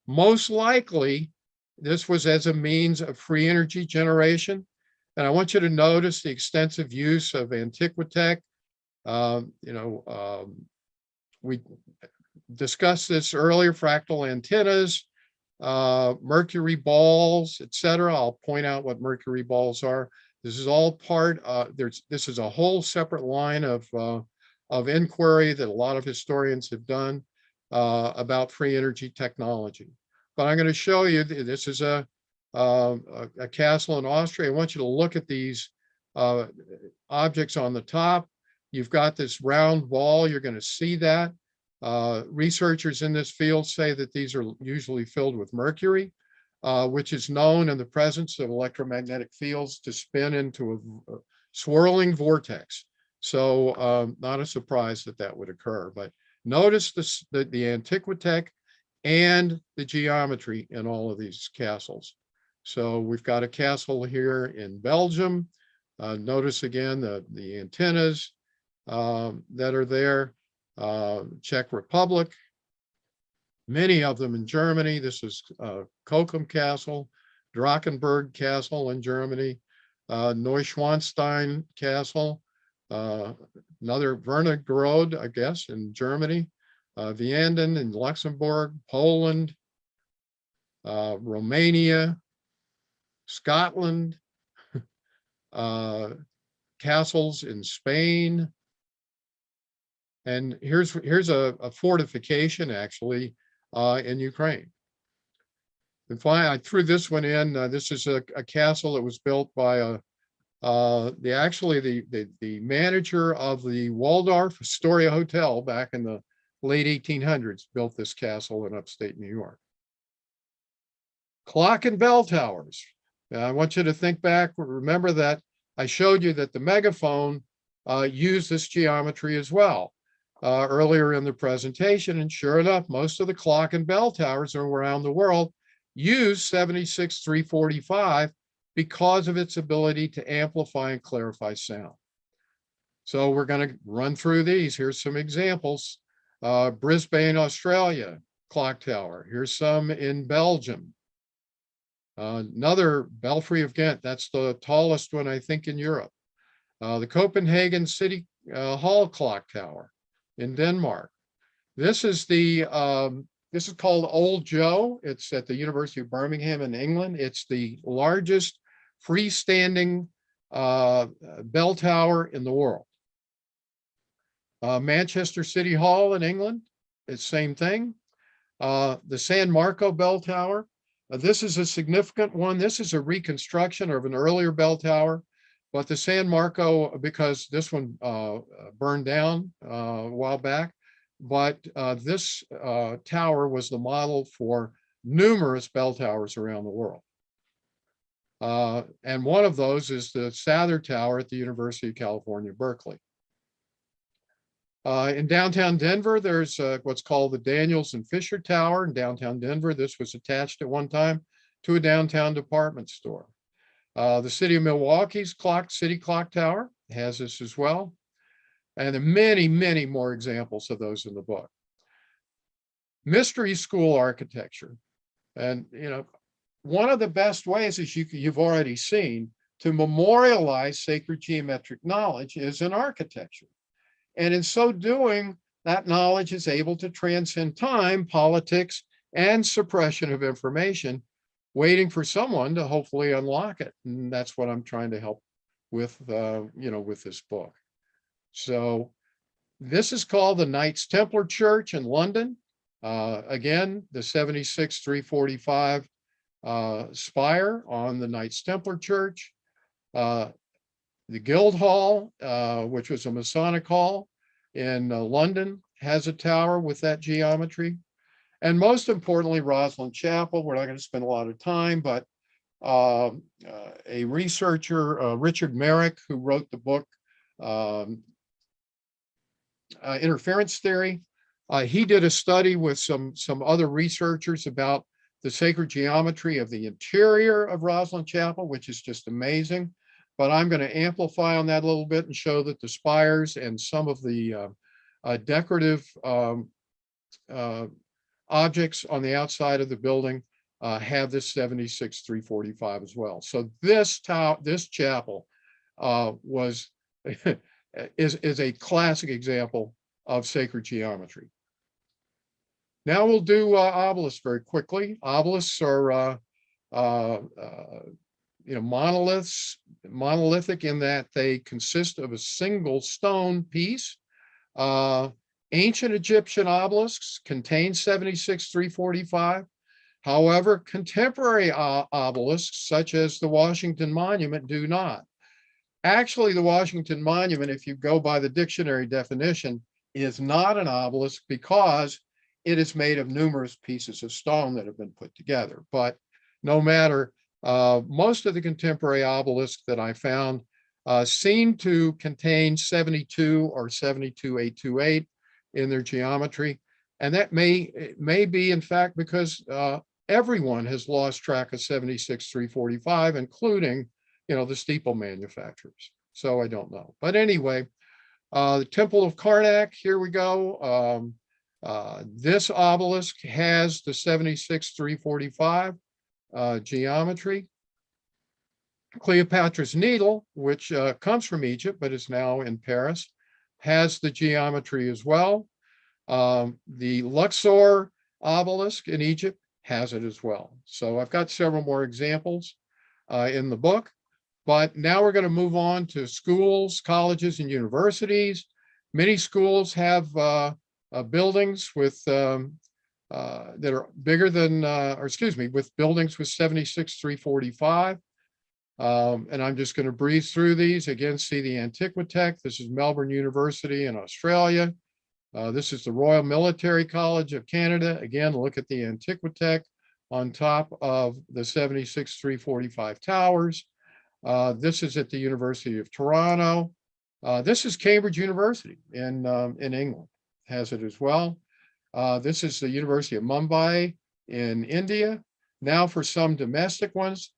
Most likely, this was as a means of free energy generation. And I want you to notice the extensive use of antiquitech. We discussed this earlier, fractal antennas, mercury balls, etc. I'll point out what mercury balls are. This is all part, this is a whole separate line of inquiry that a lot of historians have done about free energy technology. But I'm going to show you, this is a castle in Austria. I want you to look at these objects on the top. You've got this round ball, you're going to see that. Researchers in this field say that these are usually filled with mercury, which is known in the presence of electromagnetic fields to spin into a swirling vortex. So not a surprise that that would occur, but notice the antiquitech and the geometry in all of these castles. So we've got a castle here in Belgium. Notice again the antennas that are there. Czech Republic, many of them in Germany. This is Kokum Castle, Drakensberg Castle in Germany, Neuschwanstein Castle, another Wernigerode, I guess, in Germany, Vianden in Luxembourg, Poland, Romania, Scotland, castles in Spain. And here's a fortification actually in Ukraine. And finally, I threw this one in. This is a castle that was built by the manager of the Waldorf Astoria Hotel back in the late 1800s built this castle in upstate New York. Clock and bell towers. I want you to think back, remember that I showed you that the megaphone used this geometry as well earlier in the presentation. And sure enough, most of the clock and bell towers around the world use 76345 because of its ability to amplify and clarify sound. So we're going to run through these. Here's some examples. Brisbane, Australia, clock tower. Here's some in Belgium. Another Belfry of Ghent, that's the tallest one, I think, in Europe. The Copenhagen City Hall clock tower in Denmark. This is called Old Joe. It's at the University of Birmingham in England. It's the largest freestanding bell tower in the world. Manchester City Hall in England, it's same thing. The San Marco bell tower. This is a significant one. This is a reconstruction of an earlier bell tower, but the San Marco, because this one burned down a while back, but this tower was the model for numerous bell towers around the world. And one of those is the Sather Tower at the University of California, Berkeley. In downtown Denver, there's what's called the Daniels and Fisher Tower in downtown Denver. This was attached at one time to a downtown department store. The city of Milwaukee's City Clock Tower has this as well. And there are many, many more examples of those in the book. Mystery school architecture. And, you know, one of the best ways, as you've already seen, to memorialize sacred geometric knowledge is in architecture. And in so doing, that knowledge is able to transcend time, politics, and suppression of information, waiting for someone to hopefully unlock it. And that's what I'm trying to help with, with this book. So this is called the Knights Templar Church in London. Again, the 76345 spire on the Knights Templar Church. The Guildhall, which was a Masonic hall in London, has a tower with that geometry. And most importantly, Rosslyn Chapel. We're not going to spend a lot of time, but a researcher, Richard Merrick, who wrote the book Interference Theory, he did a study with some other researchers about the sacred geometry of the interior of Rosslyn Chapel, which is just amazing. But I'm going to amplify on that a little bit and show that the spires and some of the decorative objects on the outside of the building have this 76345 as well. So this chapel is a classic example of sacred geometry. Now we'll do obelisks very quickly. Obelisks are monolithic in that they consist of a single stone piece. Ancient Egyptian obelisks contain 76345. However, contemporary obelisks, such as the Washington Monument, do not. Actually, the Washington Monument, if you go by the dictionary definition, is not an obelisk because it is made of numerous pieces of stone that have been put together. But no matter, most of the contemporary obelisks that I found seem to contain 72 or 72828 in their geometry. And that may be, in fact, because everyone has lost track of 76345, including, the steeple manufacturers. So I don't know. But anyway, the Temple of Karnak, here we go. This obelisk has the 76345 geometry. Cleopatra's Needle, which comes from Egypt, but is now in Paris, has the geometry as well. The Luxor obelisk in Egypt has it as well. So I've got several more examples in the book, but now we're going to move on to schools, colleges, and universities. Many schools have buildings with that are bigger than, with buildings with 76,345. And I'm just going to breeze through these. Again, see the Antiquitech. This is Melbourne University in Australia. This is the Royal Military College of Canada. Again, look at the Antiquitech on top of the 76,345 towers. This is at the University of Toronto. This is Cambridge University in England, has it as well. This is the University of Mumbai in India. Now for some domestic ones,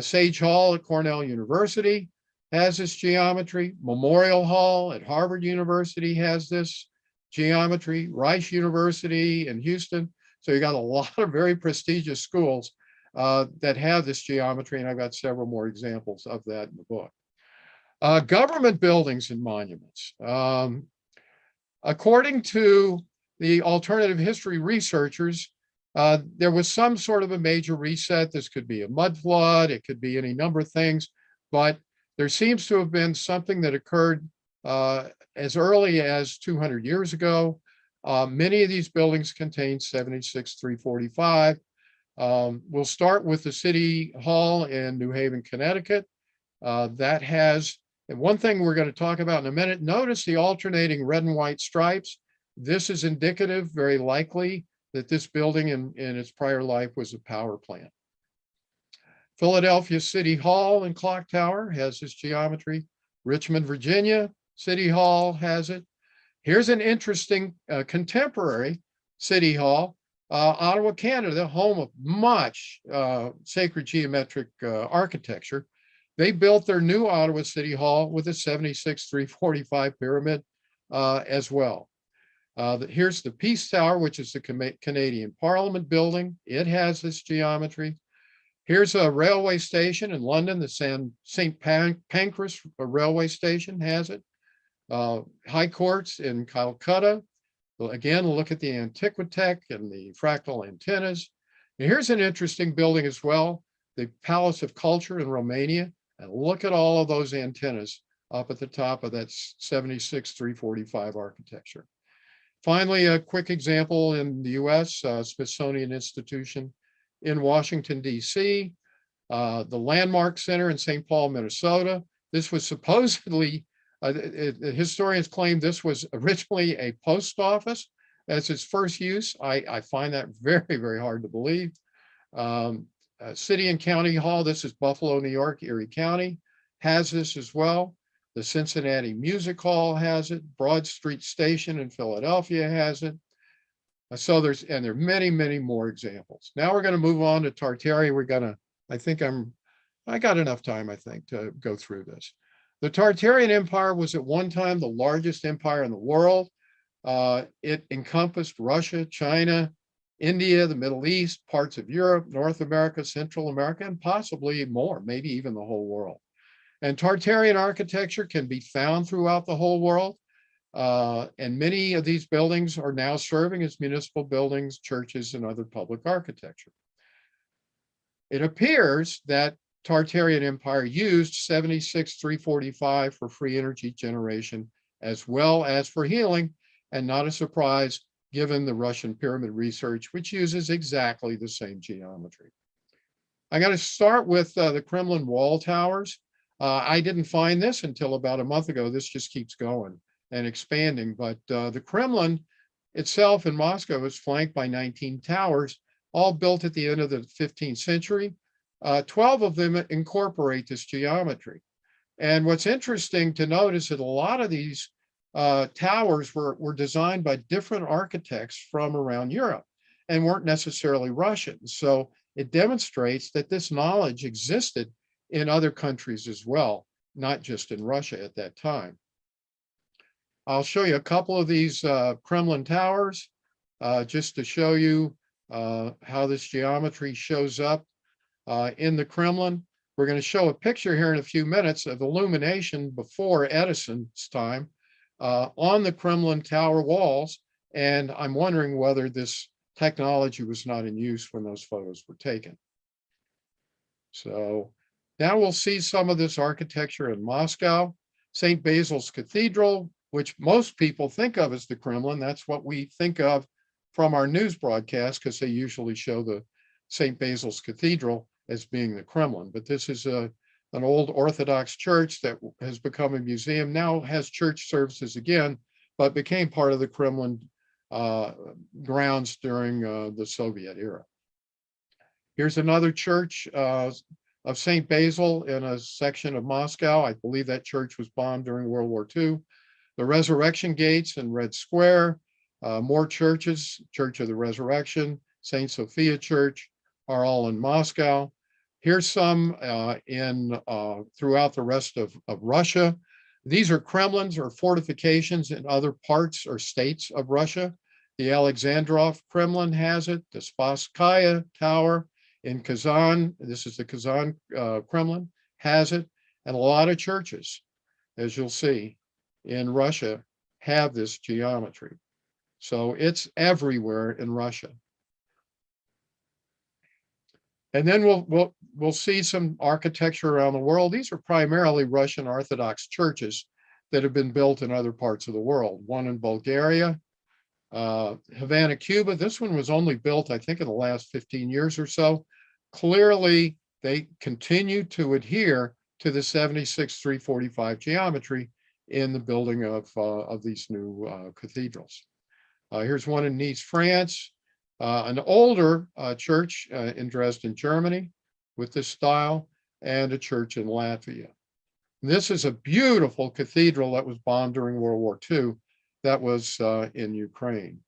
Sage Hall at Cornell University has this geometry. Memorial Hall at Harvard University has this geometry. Rice University in Houston. So you got a lot of very prestigious schools that have this geometry, and I've got several more examples of that in the book. Government buildings and monuments. According to the alternative history researchers, there was some sort of a major reset. This could be a mud flood, it could be any number of things, but there seems to have been something that occurred as early as 200 years ago. Many of these buildings contain 76,345. We'll start with the City Hall in New Haven, Connecticut. That has, and one thing we're going to talk about in a minute, notice the alternating red and white stripes. This is indicative, very likely, that this building in its prior life was a power plant. Philadelphia City Hall and Clock Tower has this geometry. Richmond, Virginia, City Hall has it. Here's an interesting contemporary City Hall. Ottawa, Canada, home of much sacred geometric architecture. They built their new Ottawa City Hall with a 76,345 pyramid as well. Here's the Peace Tower, which is the Canadian Parliament building. It has this geometry. Here's a railway station in London, the St. Pancras railway station has it. High courts in Calcutta. Well, again, look at the Antiquitech and the fractal antennas. And here's an interesting building as well, the Palace of Culture in Romania. And look at all of those antennas up at the top of that 76,345 architecture. Finally, a quick example in the US, Smithsonian Institution in Washington, DC, the Landmark Center in St. Paul, Minnesota. This was supposedly, historians claim this was originally a post office as its first use. I find that very, very hard to believe. City and County Hall, this is Buffalo, New York, Erie County, has this as well. The Cincinnati Music Hall has it. Broad Street Station in Philadelphia has it. So there are many, many more examples. Now we're going to move on to Tartaria. I got enough time, I think, to go through this. The Tartarian Empire was at one time the largest empire in the world. It encompassed Russia, China, India, the Middle East, parts of Europe, North America, Central America, and possibly more, maybe even the whole world. And Tartarian architecture can be found throughout the whole world. And many of these buildings are now serving as municipal buildings, churches, and other public architecture. It appears that Tartarian Empire used 76,345 for free energy generation as well as for healing, and not a surprise given the Russian pyramid research, which uses exactly the same geometry. I'm going to start with the Kremlin wall towers. I didn't find this until about a month ago. This just keeps going and expanding, but the Kremlin itself in Moscow is flanked by 19 towers, all built at the end of the 15th century. 12 of them incorporate this geometry. And what's interesting to note is that a lot of these towers were designed by different architects from around Europe and weren't necessarily Russian. So it demonstrates that this knowledge existed in other countries as well, not just in Russia at that time. I'll show you a couple of these Kremlin towers just to show you how this geometry shows up in the Kremlin. We're going to show a picture here in a few minutes of illumination before Edison's time. on the Kremlin tower walls. And I'm wondering whether this technology was not in use when those photos were taken. So now we'll see some of this architecture in Moscow. St. Basil's Cathedral, which most people think of as the Kremlin. That's what we think of from our news broadcast, because they usually show the St. Basil's Cathedral as being the Kremlin. But this is an old Orthodox church that has become a museum, now has church services again, but became part of the Kremlin grounds during the Soviet era. Here's another church of St. Basil in a section of Moscow. I believe that church was bombed during World War II. The Resurrection Gates in Red Square, more churches, Church of the Resurrection, St. Sophia Church are all in Moscow. Here's some throughout the rest of Russia. These are Kremlins or fortifications in other parts or states of Russia. The Alexandrov Kremlin has it, the Spasskaya Tower in Kazan, this is the Kazan Kremlin, has it, and a lot of churches, as you'll see, in Russia have this geometry. So it's everywhere in Russia. And then we'll see some architecture around the world. These are primarily Russian Orthodox churches that have been built in other parts of the world. One in Bulgaria, Havana, Cuba. This one was only built, I think, in the last 15 years or so. Clearly, they continue to adhere to the 76-345 geometry in the building of these new cathedrals. Here's one in Nice, France, an older church in Dresden, Germany, with this style, and a church in Latvia. This is a beautiful cathedral that was bombed during World War II that was in Ukraine.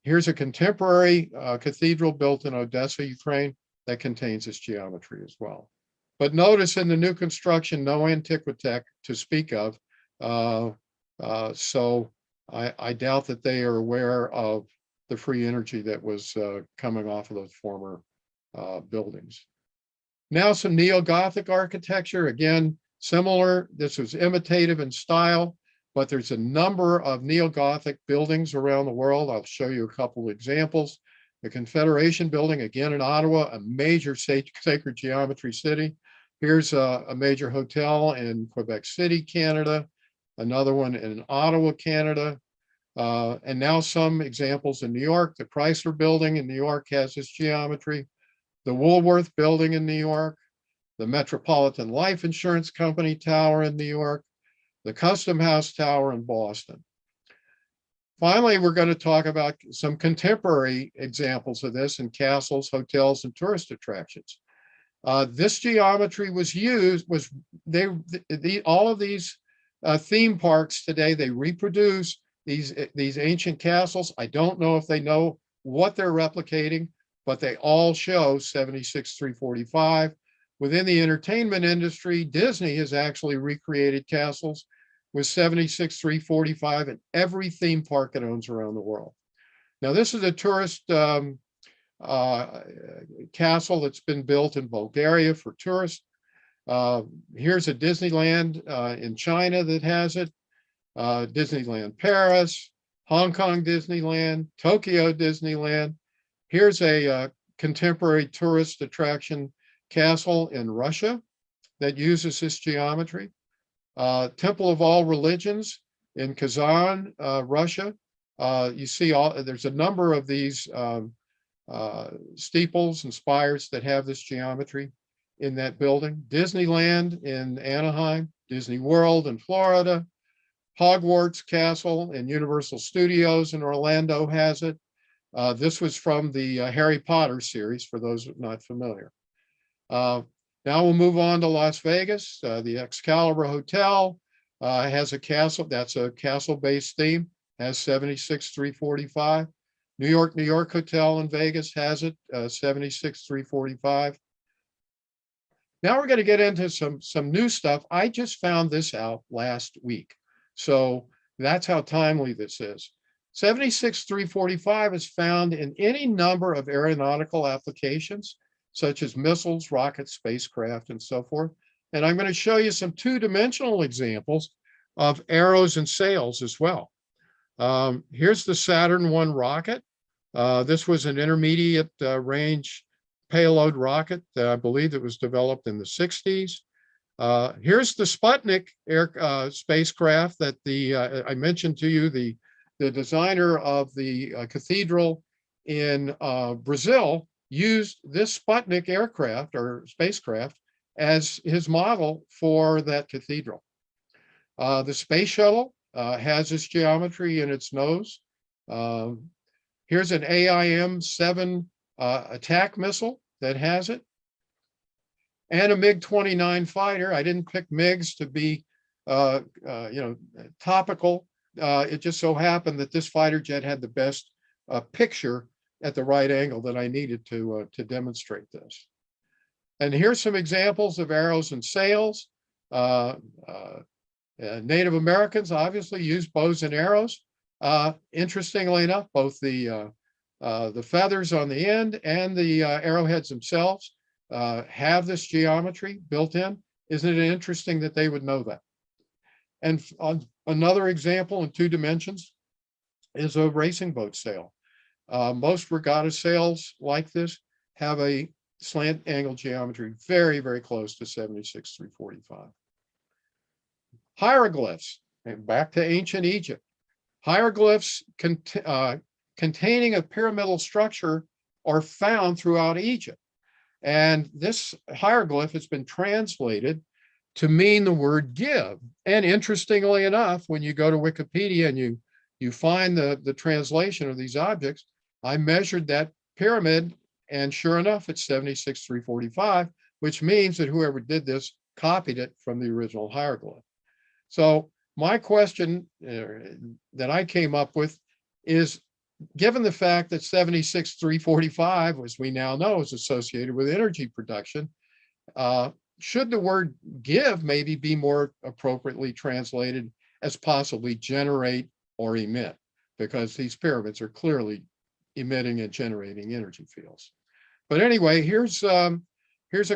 Here's a contemporary cathedral built in Odessa, Ukraine, that contains this geometry as well. But notice in the new construction, no antiquitech to speak of. So I doubt that they are aware of the free energy that was coming off of those former buildings. Now some Neo-Gothic architecture, again, similar. This was imitative in style, but there's a number of Neo-Gothic buildings around the world. I'll show you a couple of examples. The Confederation Building, again in Ottawa, a major sacred geometry city. Here's a major hotel in Quebec City, Canada, another one in Ottawa, Canada, and now some examples in New York. The Chrysler Building in New York has this geometry. The Woolworth Building in New York, the Metropolitan Life Insurance Company Tower in New York, the Custom House Tower in Boston. Finally, we're going to talk about some contemporary examples of this in castles, hotels, and tourist attractions. This geometry was used, all of these theme parks today, they reproduce these ancient castles. I don't know if they know what they're replicating, but they all show 76-345. Within the entertainment industry, Disney has actually recreated castles with 76-345 in every theme park it owns around the world. Now, this is a tourist castle that's been built in Bulgaria for tourists. Here's a Disneyland in China that has it, Disneyland Paris, Hong Kong Disneyland, Tokyo Disneyland. Here's a contemporary tourist attraction castle in Russia that uses this geometry. Temple of All Religions in Kazan, Russia. You see there's a number of these steeples and spires that have this geometry in that building. Disneyland in Anaheim, Disney World in Florida, Hogwarts Castle and Universal Studios in Orlando has it. This was from the Harry Potter series, for those not familiar. Now we'll move on to Las Vegas. The Excalibur Hotel has a castle. That's a castle-based theme, has 76-345. New York Hotel in Vegas has it, 76-345. Now we're going to get into some new stuff. I just found this out last week. So that's how timely this is. 76-345 is found in any number of aeronautical applications, such as missiles, rockets, spacecraft, and so forth. And I'm going to show you some two-dimensional examples of arrows and sails as well. Here's the Saturn I rocket. This was an intermediate range payload rocket that I believe that was developed in the 60s. Here's the Sputnik spacecraft that I mentioned to you, the designer of the cathedral in Brazil used this Sputnik aircraft or spacecraft as his model for that cathedral. The space shuttle has this geometry in its nose. Here's an AIM-7 attack missile that has it, and a MiG-29 fighter. I didn't pick MiGs to be, topical. It just so happened that this fighter jet had the best picture at the right angle that I needed to demonstrate this. And here's some examples of arrows and sails. Native Americans obviously use bows and arrows. Interestingly enough, both the feathers on the end and the arrowheads themselves have this geometry built in. Isn't it interesting that they would know that? And on another example in 2 dimensions is a racing boat sail. Most regatta sails like this have a slant angle geometry very, very close to 76-345. Hieroglyphs, and back to ancient Egypt. Hieroglyphs containing a pyramidal structure are found throughout Egypt. And this hieroglyph has been translated to mean the word give. And interestingly enough, when you go to Wikipedia and you find the translation of these objects, I measured that pyramid, and sure enough, it's 76-345, which means that whoever did this copied it from the original hieroglyph. So my question that I came up with is, given the fact that 76-345, as we now know, is associated with energy production, should the word give maybe be more appropriately translated as possibly generate or emit? Because these pyramids are clearly emitting and generating energy fields. But anyway, here's a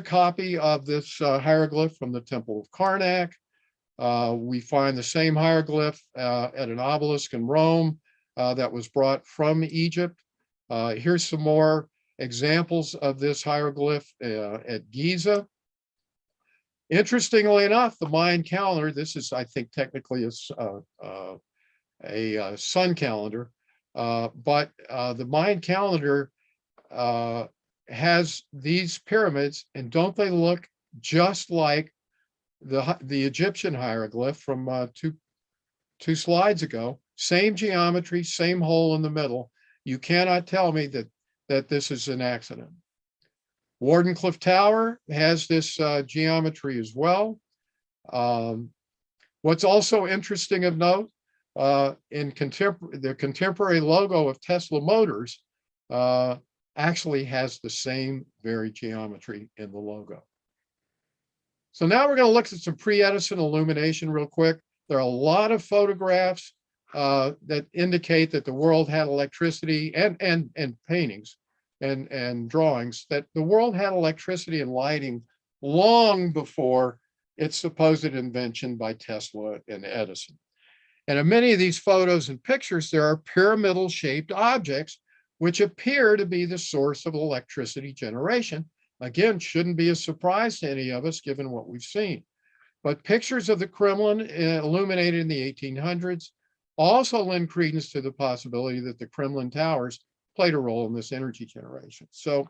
copy of this hieroglyph from the Temple of Karnak. We find the same hieroglyph at an obelisk in Rome that was brought from Egypt. Here's some more examples of this hieroglyph at Giza. Interestingly enough, the Mayan calendar, this is, I think, technically a sun calendar, but the Mayan calendar has these pyramids, and don't they look just like the Egyptian hieroglyph from two slides ago? Same geometry, same hole in the middle. You cannot tell me that this is an accident. Wardenclyffe Tower has this geometry as well. What's also interesting of note, in the contemporary logo of Tesla Motors actually has the same very geometry in the logo. So now we're going to look at some pre-Edison illumination real quick. There are a lot of photographs that indicate that the world had electricity, and paintings and drawings, that the world had electricity and lighting long before its supposed invention by Tesla and Edison. And in many of these photos and pictures, there are pyramidal shaped objects which appear to be the source of electricity generation. Again, shouldn't be a surprise to any of us given what we've seen. But pictures of the Kremlin illuminated in the 1800s also lend credence to the possibility that the Kremlin towers played a role in this energy generation. So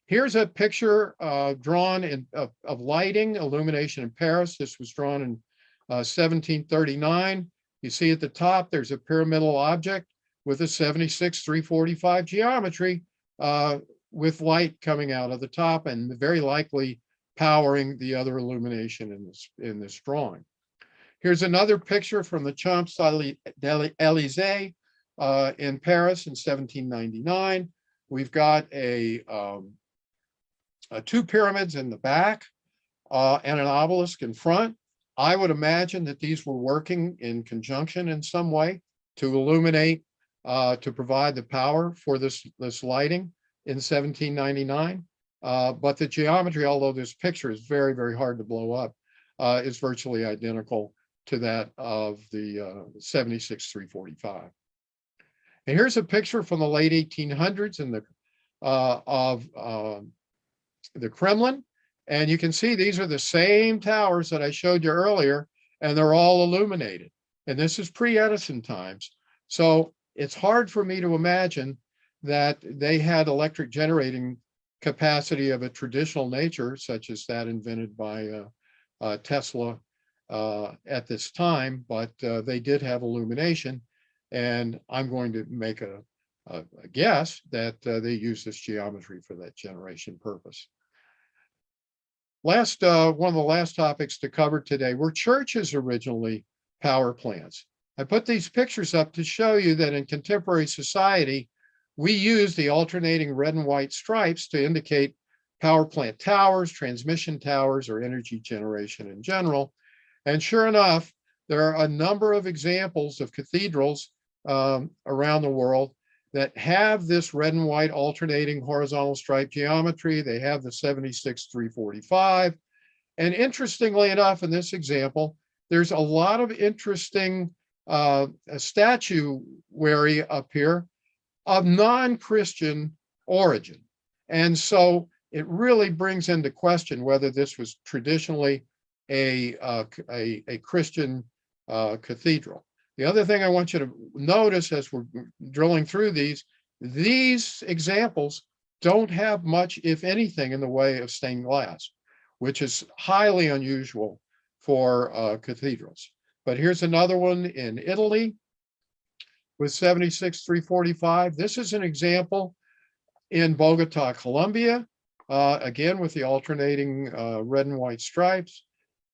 here's a picture drawn of lighting, illumination in Paris. This was drawn in 1739. You see at the top, there's a pyramidal object with a 76-345 geometry with light coming out of the top and very likely powering the other illumination in this drawing. Here's another picture from the Champs-Élysées in Paris in 1799. We've got two pyramids in the back and an obelisk in front. I would imagine that these were working in conjunction in some way to illuminate, to provide the power for this lighting in 1799. But the geometry, although this picture is very, very hard to blow up, is virtually identical to that of the 76-345. And here's a picture from the late 1800s in the of the Kremlin. And you can see these are the same towers that I showed you earlier, and they're all illuminated. And this is pre-Edison times. So it's hard for me to imagine that they had electric generating capacity of a traditional nature, such as that invented by Tesla at this time, but they did have illumination. And I'm going to make a guess that they use this geometry for that generation purpose. One of the last topics to cover today were churches originally power plants. I put these pictures up to show you that in contemporary society, we use the alternating red and white stripes to indicate power plant towers, transmission towers, or energy generation in general. And sure enough, there are a number of examples of cathedrals around the world that have this red and white alternating horizontal stripe geometry. They have the 76-345. And interestingly enough, in this example, there's a lot of interesting statuary up here of non-Christian origin. And so it really brings into question whether this was traditionally a Christian cathedral. The other thing I want you to notice as we're drilling through these examples don't have much, if anything, in the way of stained glass, which is highly unusual for cathedrals. But here's another one in Italy with 76-345. This is an example in Bogota, Colombia, again with the alternating red and white stripes.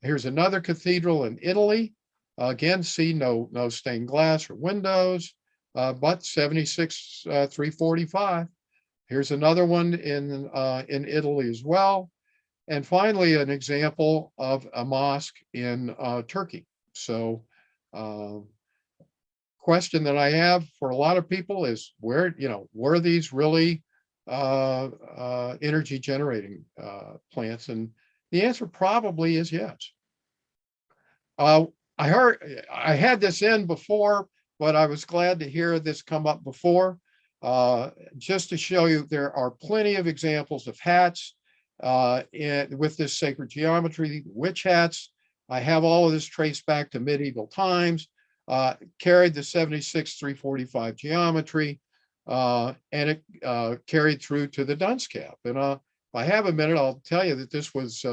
Here's another cathedral in Italy. Again, see no stained glass or windows, but 76-345. Here's another one in Italy as well. And finally, an example of a mosque in Turkey. So question that I have for a lot of people is were these really energy generating plants? And the answer probably is yes. I had this in before, but I was glad to hear this come up before. Just to show you, there are plenty of examples of hats with this sacred geometry, witch hats. I have all of this traced back to medieval times, carried the 76-345 geometry, and it carried through to the dunce cap. And if I have a minute, I'll tell you that this was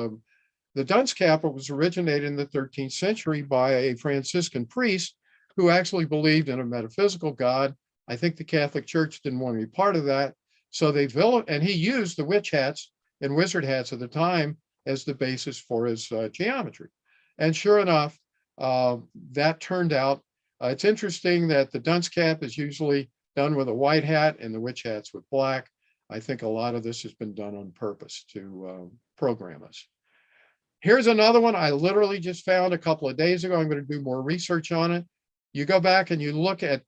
the dunce cap was originated in the 13th century by a Franciscan priest who actually believed in a metaphysical God. I think the Catholic Church didn't want to be part of that. So and he used the witch hats and wizard hats of the time as the basis for his geometry. And sure enough, that turned out, it's interesting that the dunce cap is usually done with a white hat and the witch hats with black. I think a lot of this has been done on purpose to program us. Here's another one I literally just found a couple of days ago. I'm going to do more research on it. You go back and you look at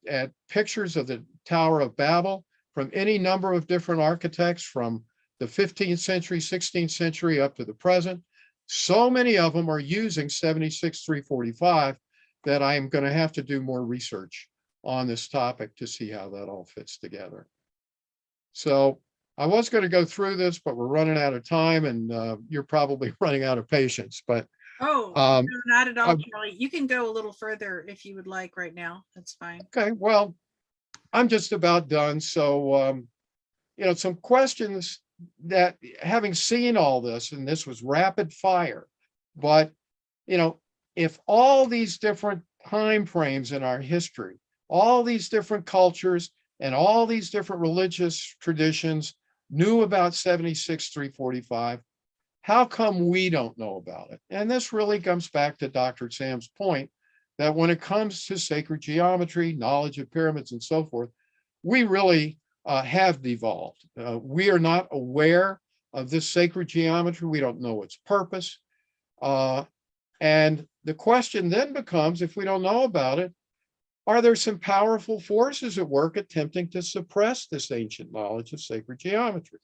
pictures of the Tower of Babel from any number of different architects from the 15th century, 16th century up to the present. So many of them are using 76-345 that I'm going to have to do more research on this topic to see how that all fits together. So I was going to go through this, but we're running out of time, and you're probably running out of patience. But no, not at all, Charlie. You can go a little further if you would like right now. That's fine. Okay, well, I'm just about done. So, some questions that, having seen all this, and this was rapid fire, but, if all these different time frames in our history, all these different cultures, and all these different religious traditions knew about 76-345, how come we don't know about it? And this really comes back to Dr. Sam's point that when it comes to sacred geometry, knowledge of pyramids, and so forth, we really have devolved. We are not aware of this sacred geometry. We don't know its purpose. And the question then becomes, if we don't know about it, are there some powerful forces at work attempting to suppress this ancient knowledge of sacred geometry?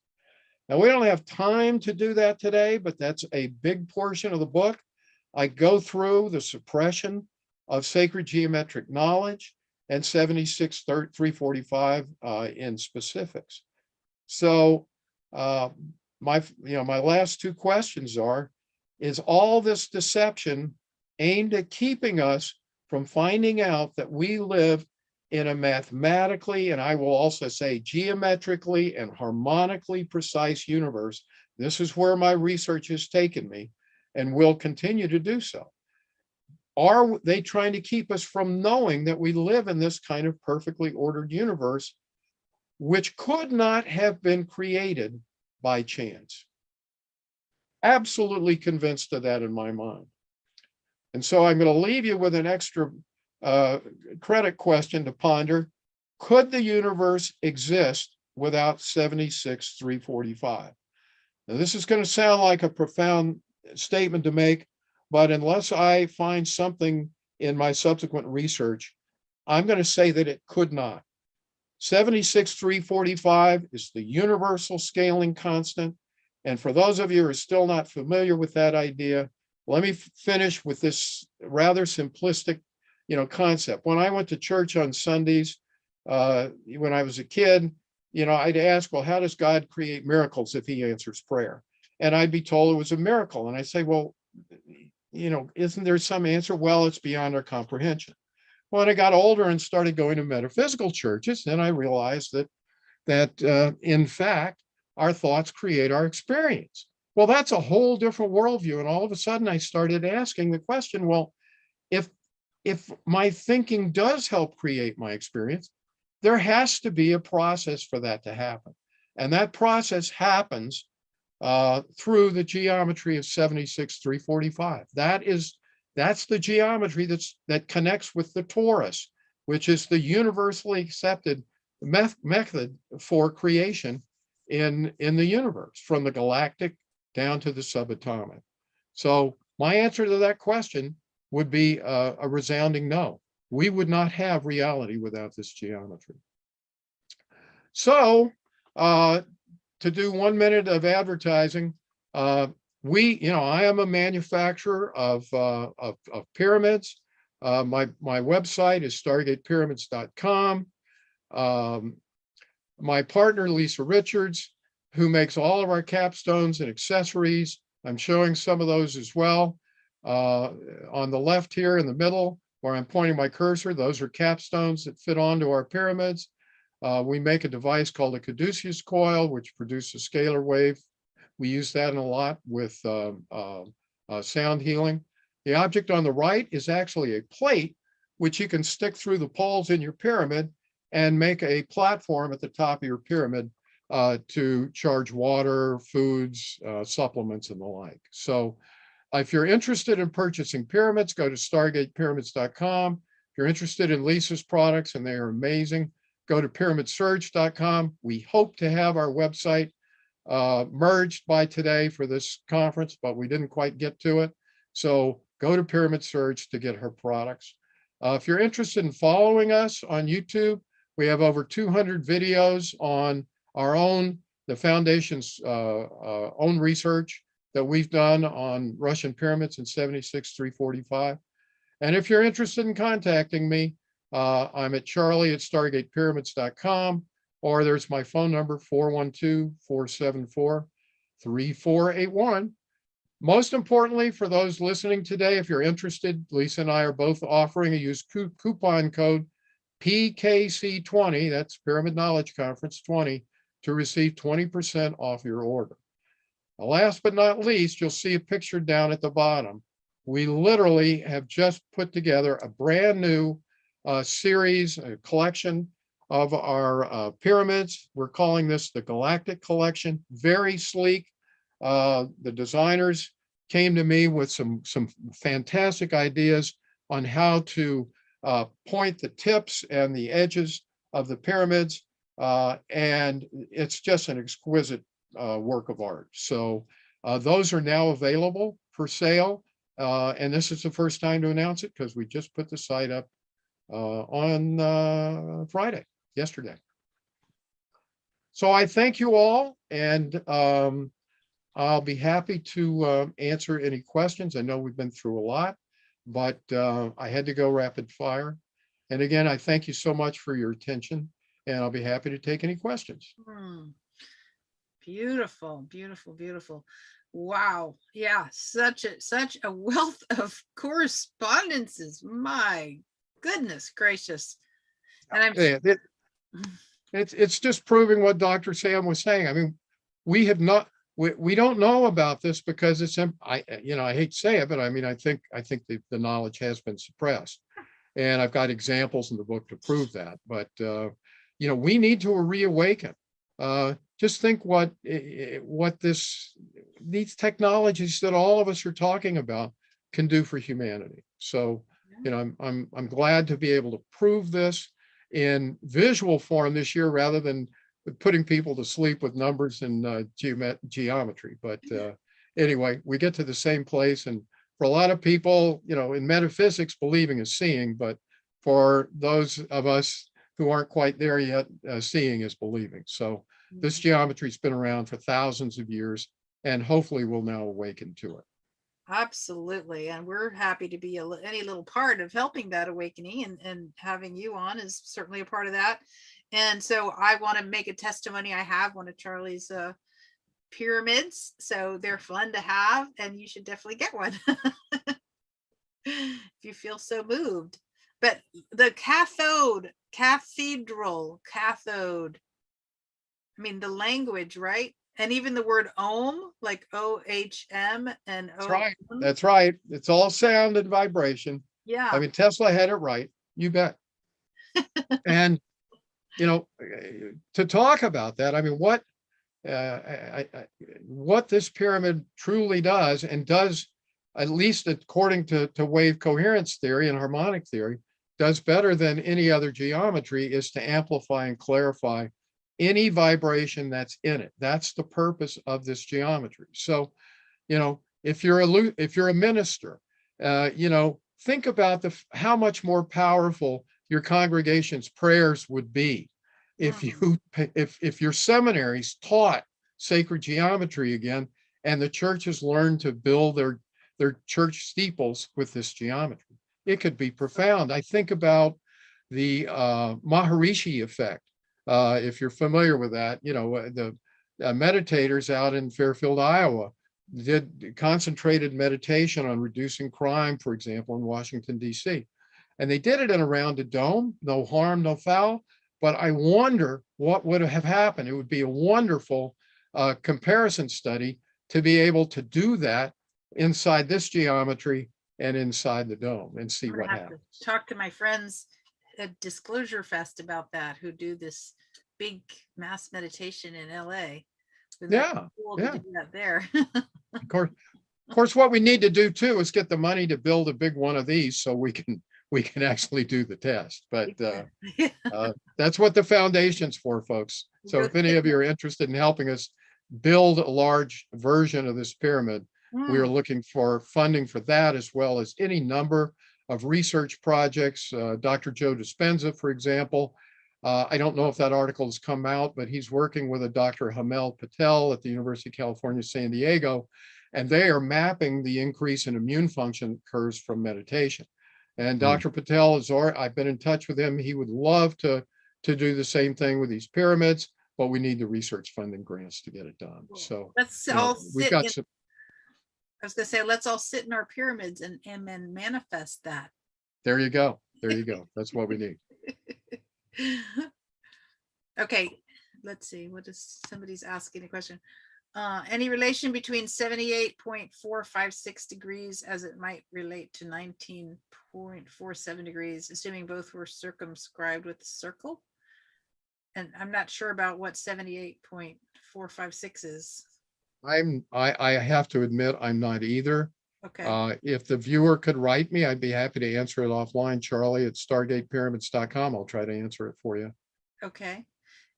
Now, we don't have time to do that today, but that's a big portion of the book. I go through the suppression of sacred geometric knowledge and 76,345 in specifics. So my last two questions are, is all this deception aimed at keeping us from finding out that we live in a mathematically, and I will also say geometrically and harmonically precise universe? This is where my research has taken me and will continue to do so. Are they trying to keep us from knowing that we live in this kind of perfectly ordered universe, which could not have been created by chance? Absolutely convinced of that in my mind. And so I'm going to leave you with an extra credit question to ponder. Could the universe exist without 76,345? Now, this is going to sound like a profound statement to make, but unless I find something in my subsequent research, I'm going to say that it could not. 76,345 is the universal scaling constant. And for those of you who are still not familiar with that idea, let me finish with this rather simplistic, concept. When I went to church on Sundays, when I was a kid, I'd ask, well, how does God create miracles if he answers prayer? And I'd be told it was a miracle. And I say, well, isn't there some answer? Well, it's beyond our comprehension. When I got older and started going to metaphysical churches, then I realized that in fact, our thoughts create our experience. Well, that's a whole different worldview. And all of a sudden I started asking the question, well, if my thinking does help create my experience, there has to be a process for that to happen. And that process happens through the geometry of 76,345. That's the geometry that connects with the torus, which is the universally accepted method for creation in the universe, from the galactic down to the subatomic. So my answer to that question would be a resounding no. We would not have reality without this geometry. So to do 1 minute of advertising, I am a manufacturer of pyramids. My website is stargatepyramids.com. My partner, Lisa Richards, who makes all of our capstones and accessories. I'm showing some of those as well. On the left here in the middle, where I'm pointing my cursor, those are capstones that fit onto our pyramids. We make a device called a caduceus coil, which produces scalar wave. We use that a lot with sound healing. The object on the right is actually a plate, which you can stick through the poles in your pyramid and make a platform at the top of your pyramid to charge water, foods, supplements, and the like. So if you're interested in purchasing pyramids, go to stargatepyramids.com. If you're interested in Lisa's products, and they are amazing, go to pyramidsurge.com. We hope to have our website merged by today for this conference, but we didn't quite get to it. So go to Pyramid Surge to get her products. If you're interested in following us on YouTube, we have over 200 videos on the Foundation's own research that we've done on Russian pyramids in 76,345. And if you're interested in contacting me, I'm at charlie@stargatepyramids.com, or there's my phone number, 412-474-3481. Most importantly, for those listening today, if you're interested, Lisa and I are both offering a use coupon code PKC20, that's Pyramid Knowledge Conference 20, to receive 20% off your order. Last but not least, you'll see a picture down at the bottom. We literally have just put together a brand new series, a collection of our pyramids. We're calling this the Galactic Collection. Very sleek. The designers came to me with some fantastic ideas on how to point the tips and the edges of the pyramids. And it's just an exquisite work of art. So those are now available for sale. And this is the first time to announce it because we just put the site up on Friday, yesterday. So I thank you all, and I'll be happy to answer any questions. I know we've been through a lot. but I had to go rapid fire. And again, I thank you so much for your attention, and I'll be happy to take any questions. Beautiful, beautiful, beautiful. Wow. Yeah, such a wealth of correspondences. My goodness gracious. And I'm it's just proving what Dr. Sam was saying. I mean, we have not we don't know about this because it's I hate to say it, but I mean I think the knowledge has been suppressed. And I've got examples in the book to prove that. But we need to reawaken. Just think what these technologies that all of us are talking about can do for humanity. So, I'm glad to be able to prove this in visual form this year rather than putting people to sleep with numbers and geometry. But anyway, we get to the same place. And for a lot of people, in metaphysics, believing is seeing, but for those of us who aren't quite there yet, seeing is believing. So this geometry's been around for thousands of years, and hopefully we'll now awaken to it. Absolutely. And we're happy to be any little part of helping that awakening, and having you on is certainly a part of that. And so I want to make a testimony. I have one of Charlie's pyramids, so they're fun to have, and you should definitely get one if you feel so moved. But the cathode, I mean, the language, right? And even the word ohm, like OHM and O. That's right. That's right. It's all sound and vibration. Yeah. I mean, Tesla had it right. You bet. And, to talk about that, I mean, what this pyramid truly does, and does, at least according to wave coherence theory and harmonic theory, does better than any other geometry, is to amplify and clarify any vibration that's in it. That's the purpose of this geometry. So, if you're a minister, think about how much more powerful your congregation's prayers would be if your seminaries taught sacred geometry again, and the churches learned to build their church steeples with this geometry. It could be profound. I think about the Maharishi effect. If you're familiar with that, the meditators out in Fairfield, Iowa, did concentrated meditation on reducing crime, for example, in Washington, D.C. And they did it in around a dome, no harm, no foul. But I wonder what would have happened. It would be a wonderful comparison study to be able to do that inside this geometry and inside the dome, and see what happens. Talk to my friends at Disclosure Fest about that, who do this big mass meditation in LA. Yeah, cool to do that there. Of course, what we need to do too is get the money to build a big one of these so we can actually do the test. But that's what the foundation's for, folks. So if any of you are interested in helping us build a large version of this pyramid, we are looking for funding for that, as well as any number of research projects. Dr. Joe Dispenza, for example, I don't know if that article has come out, but he's working with a Dr. Hamel Patel at the University of California, San Diego, and they are mapping the increase in immune function occurs from meditation. And Dr. Patel I've been in touch with him. He would love to do the same thing with these pyramids, but we need the research funding grants to get it done. So let's we've got some. I was going to say, let's all sit in our pyramids and manifest that. There you go. There you go. That's what we need. Okay, let's see. What is somebody's asking a question? Any relation between 78.456 degrees as it might relate to 19.47 degrees, assuming both were circumscribed with a circle? And I'm not sure about what 78.456 is. I have to admit, I'm not either. Okay. If the viewer could write me, I'd be happy to answer it offline. Charlie at stargatepyramids.com. I'll try to answer it for you. Okay.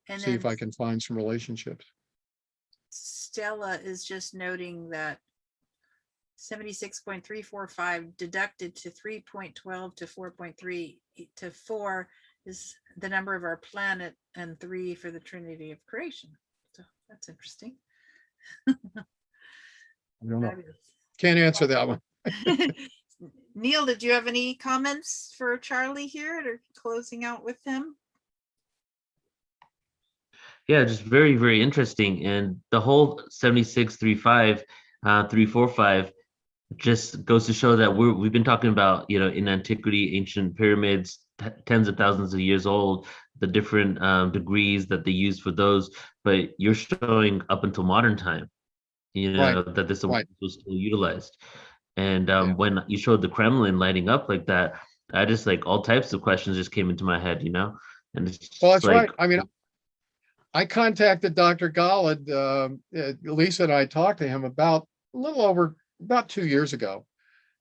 And see if I can find some relationships. Stella is just noting that 76.345 deducted to 3.12 to 4.3 to 4 is the number of our planet, and 3 for the Trinity of creation. So that's interesting. I don't know. Can't answer that one. Neil, did you have any comments for Charlie here or closing out with him? Yeah, just very, very interesting. And the whole 7635, 345 just goes to show that we've been talking about, in antiquity, ancient pyramids, tens of thousands of years old, the different degrees that they use for those, but you're showing up until modern time, Right, that this right. was still utilized. And Yeah. when you showed the Kremlin lighting up like that, I just like all types of questions just came into my head, and it's Well, just that's right. like, I mean, I contacted Dr. Golod. Lisa and I talked to him about a little over about 2 years ago.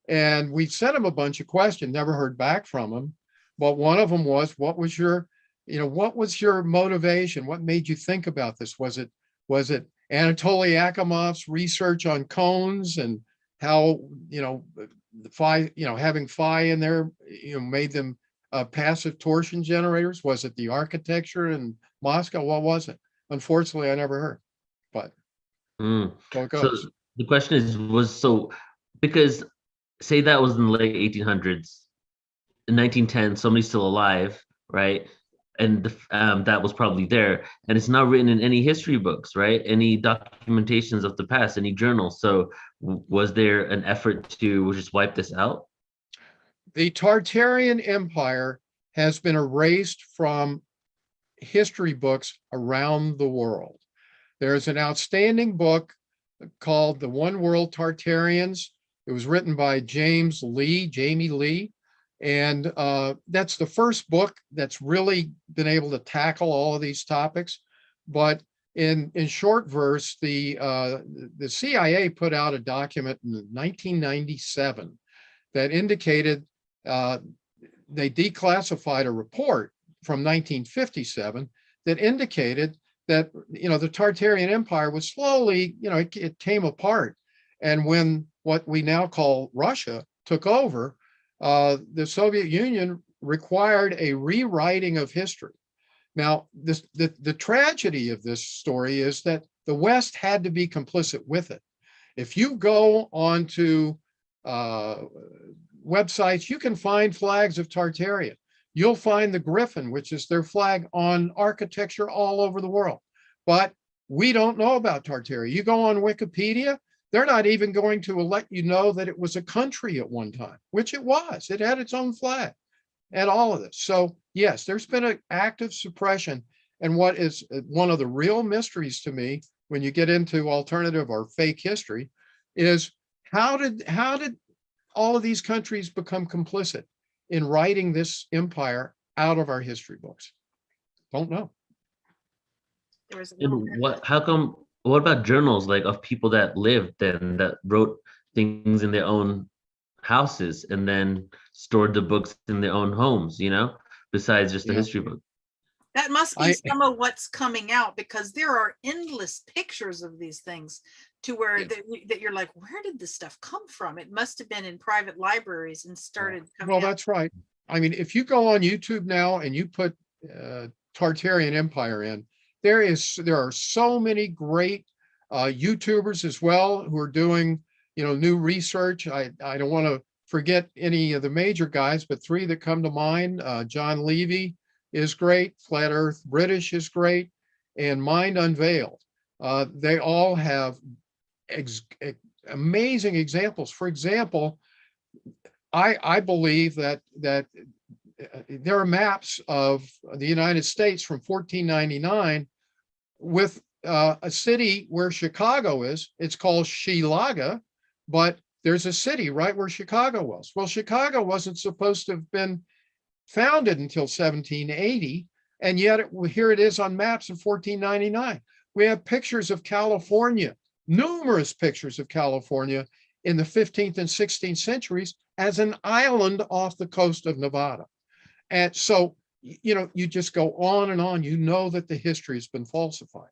And we sent him a bunch of questions, never heard back from him. But one of them was, what was your motivation? What made you think about this? Was it Anatoly Akimov's research on cones and how, the phi, having phi in there, made them passive torsion generators? Was it the architecture in Moscow? What was it? Unfortunately, I never heard, but mm. so it So goes. the question because say that was in the late 1800s, in 1910, somebody's still alive, right? And that was probably there, and it's not written in any history books, right? Any documentations of the past, any journals. So was there an effort to just wipe this out? The Tartarian Empire has been erased from history books around the world. There's an outstanding book called The One World Tartarians. It was written by Jamie Lee, and that's the first book that's really been able to tackle all of these topics. But in short verse, the CIA put out a document in 1997 that indicated they declassified a report from 1957 that indicated that the Tartarian Empire was slowly, it came apart. And when what we now call Russia took over, the Soviet Union required a rewriting of history. Now, the tragedy of this story is that the West had to be complicit with it. If you go onto websites, you can find flags of Tartaria. You'll find the griffin, which is their flag, on architecture all over the world. But we don't know about Tartaria. You go on Wikipedia, they're not even going to let you know that it was a country at one time, which it was. It had its own flag and all of this. So yes, there's been an active suppression. And what is one of the real mysteries to me when you get into alternative or fake history is how did all of these countries become complicit in writing this empire out of our history books? Don't know. There was a little And what about journals like of people that lived and that wrote things in their own houses and then stored the books in their own homes, besides just the Yeah. history book? That must be some of what's coming out, because there are endless pictures of these things to where that you're like, where did this stuff come from? It must have been in private libraries and started coming Well, out. that's right. I mean, if you go on YouTube now and you put Tartarian Empire in, there are so many great YouTubers as well who are doing, new research. I don't want to forget any of the major guys, but three that come to mind. John Levy is great. Flat Earth British is great. And Mind Unveiled. They all have amazing examples. For example, I believe that there are maps of the United States from 1499 with a city where Chicago is. It's called Shilaga, but there's a city right where Chicago was. Well, Chicago wasn't supposed to have been founded until 1780, and yet here it is on maps in 1499. We have pictures of California, numerous pictures of California in the 15th and 16th centuries as an island off the coast of Nevada. And so, you just go on and on, that the history has been falsified.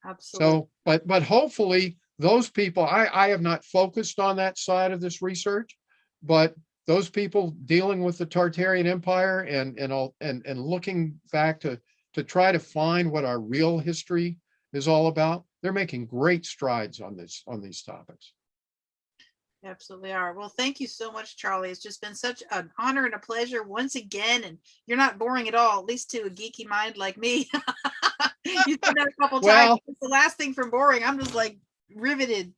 Absolutely. So, but hopefully those people, I have not focused on that side of this research, but those people dealing with the Tartarian Empire and looking back to try to find what our real history is all about, they're making great strides on these topics. Absolutely are. Well, thank you so much, Charlie. It's just been such an honor and a pleasure once again. And you're not boring at all, at least to a geeky mind like me. You said that a couple times. Well, It's the last thing from boring. I'm just like riveted.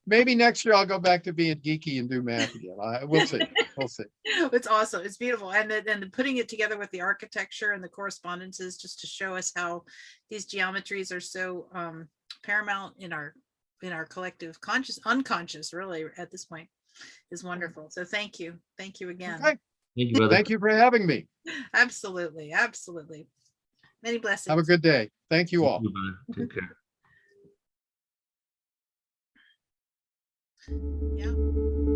maybe next year I'll go back to being geeky and do math again. We'll see. We'll see. It's awesome. It's beautiful. And then putting it together with the architecture and the correspondences just to show us how these geometries are so paramount in our collective unconscious really at this point is wonderful. So thank you again. Okay. Thank you, brother. Thank you for having me. Absolutely many blessings. Have a good day. Thank you all. Take care. Yeah.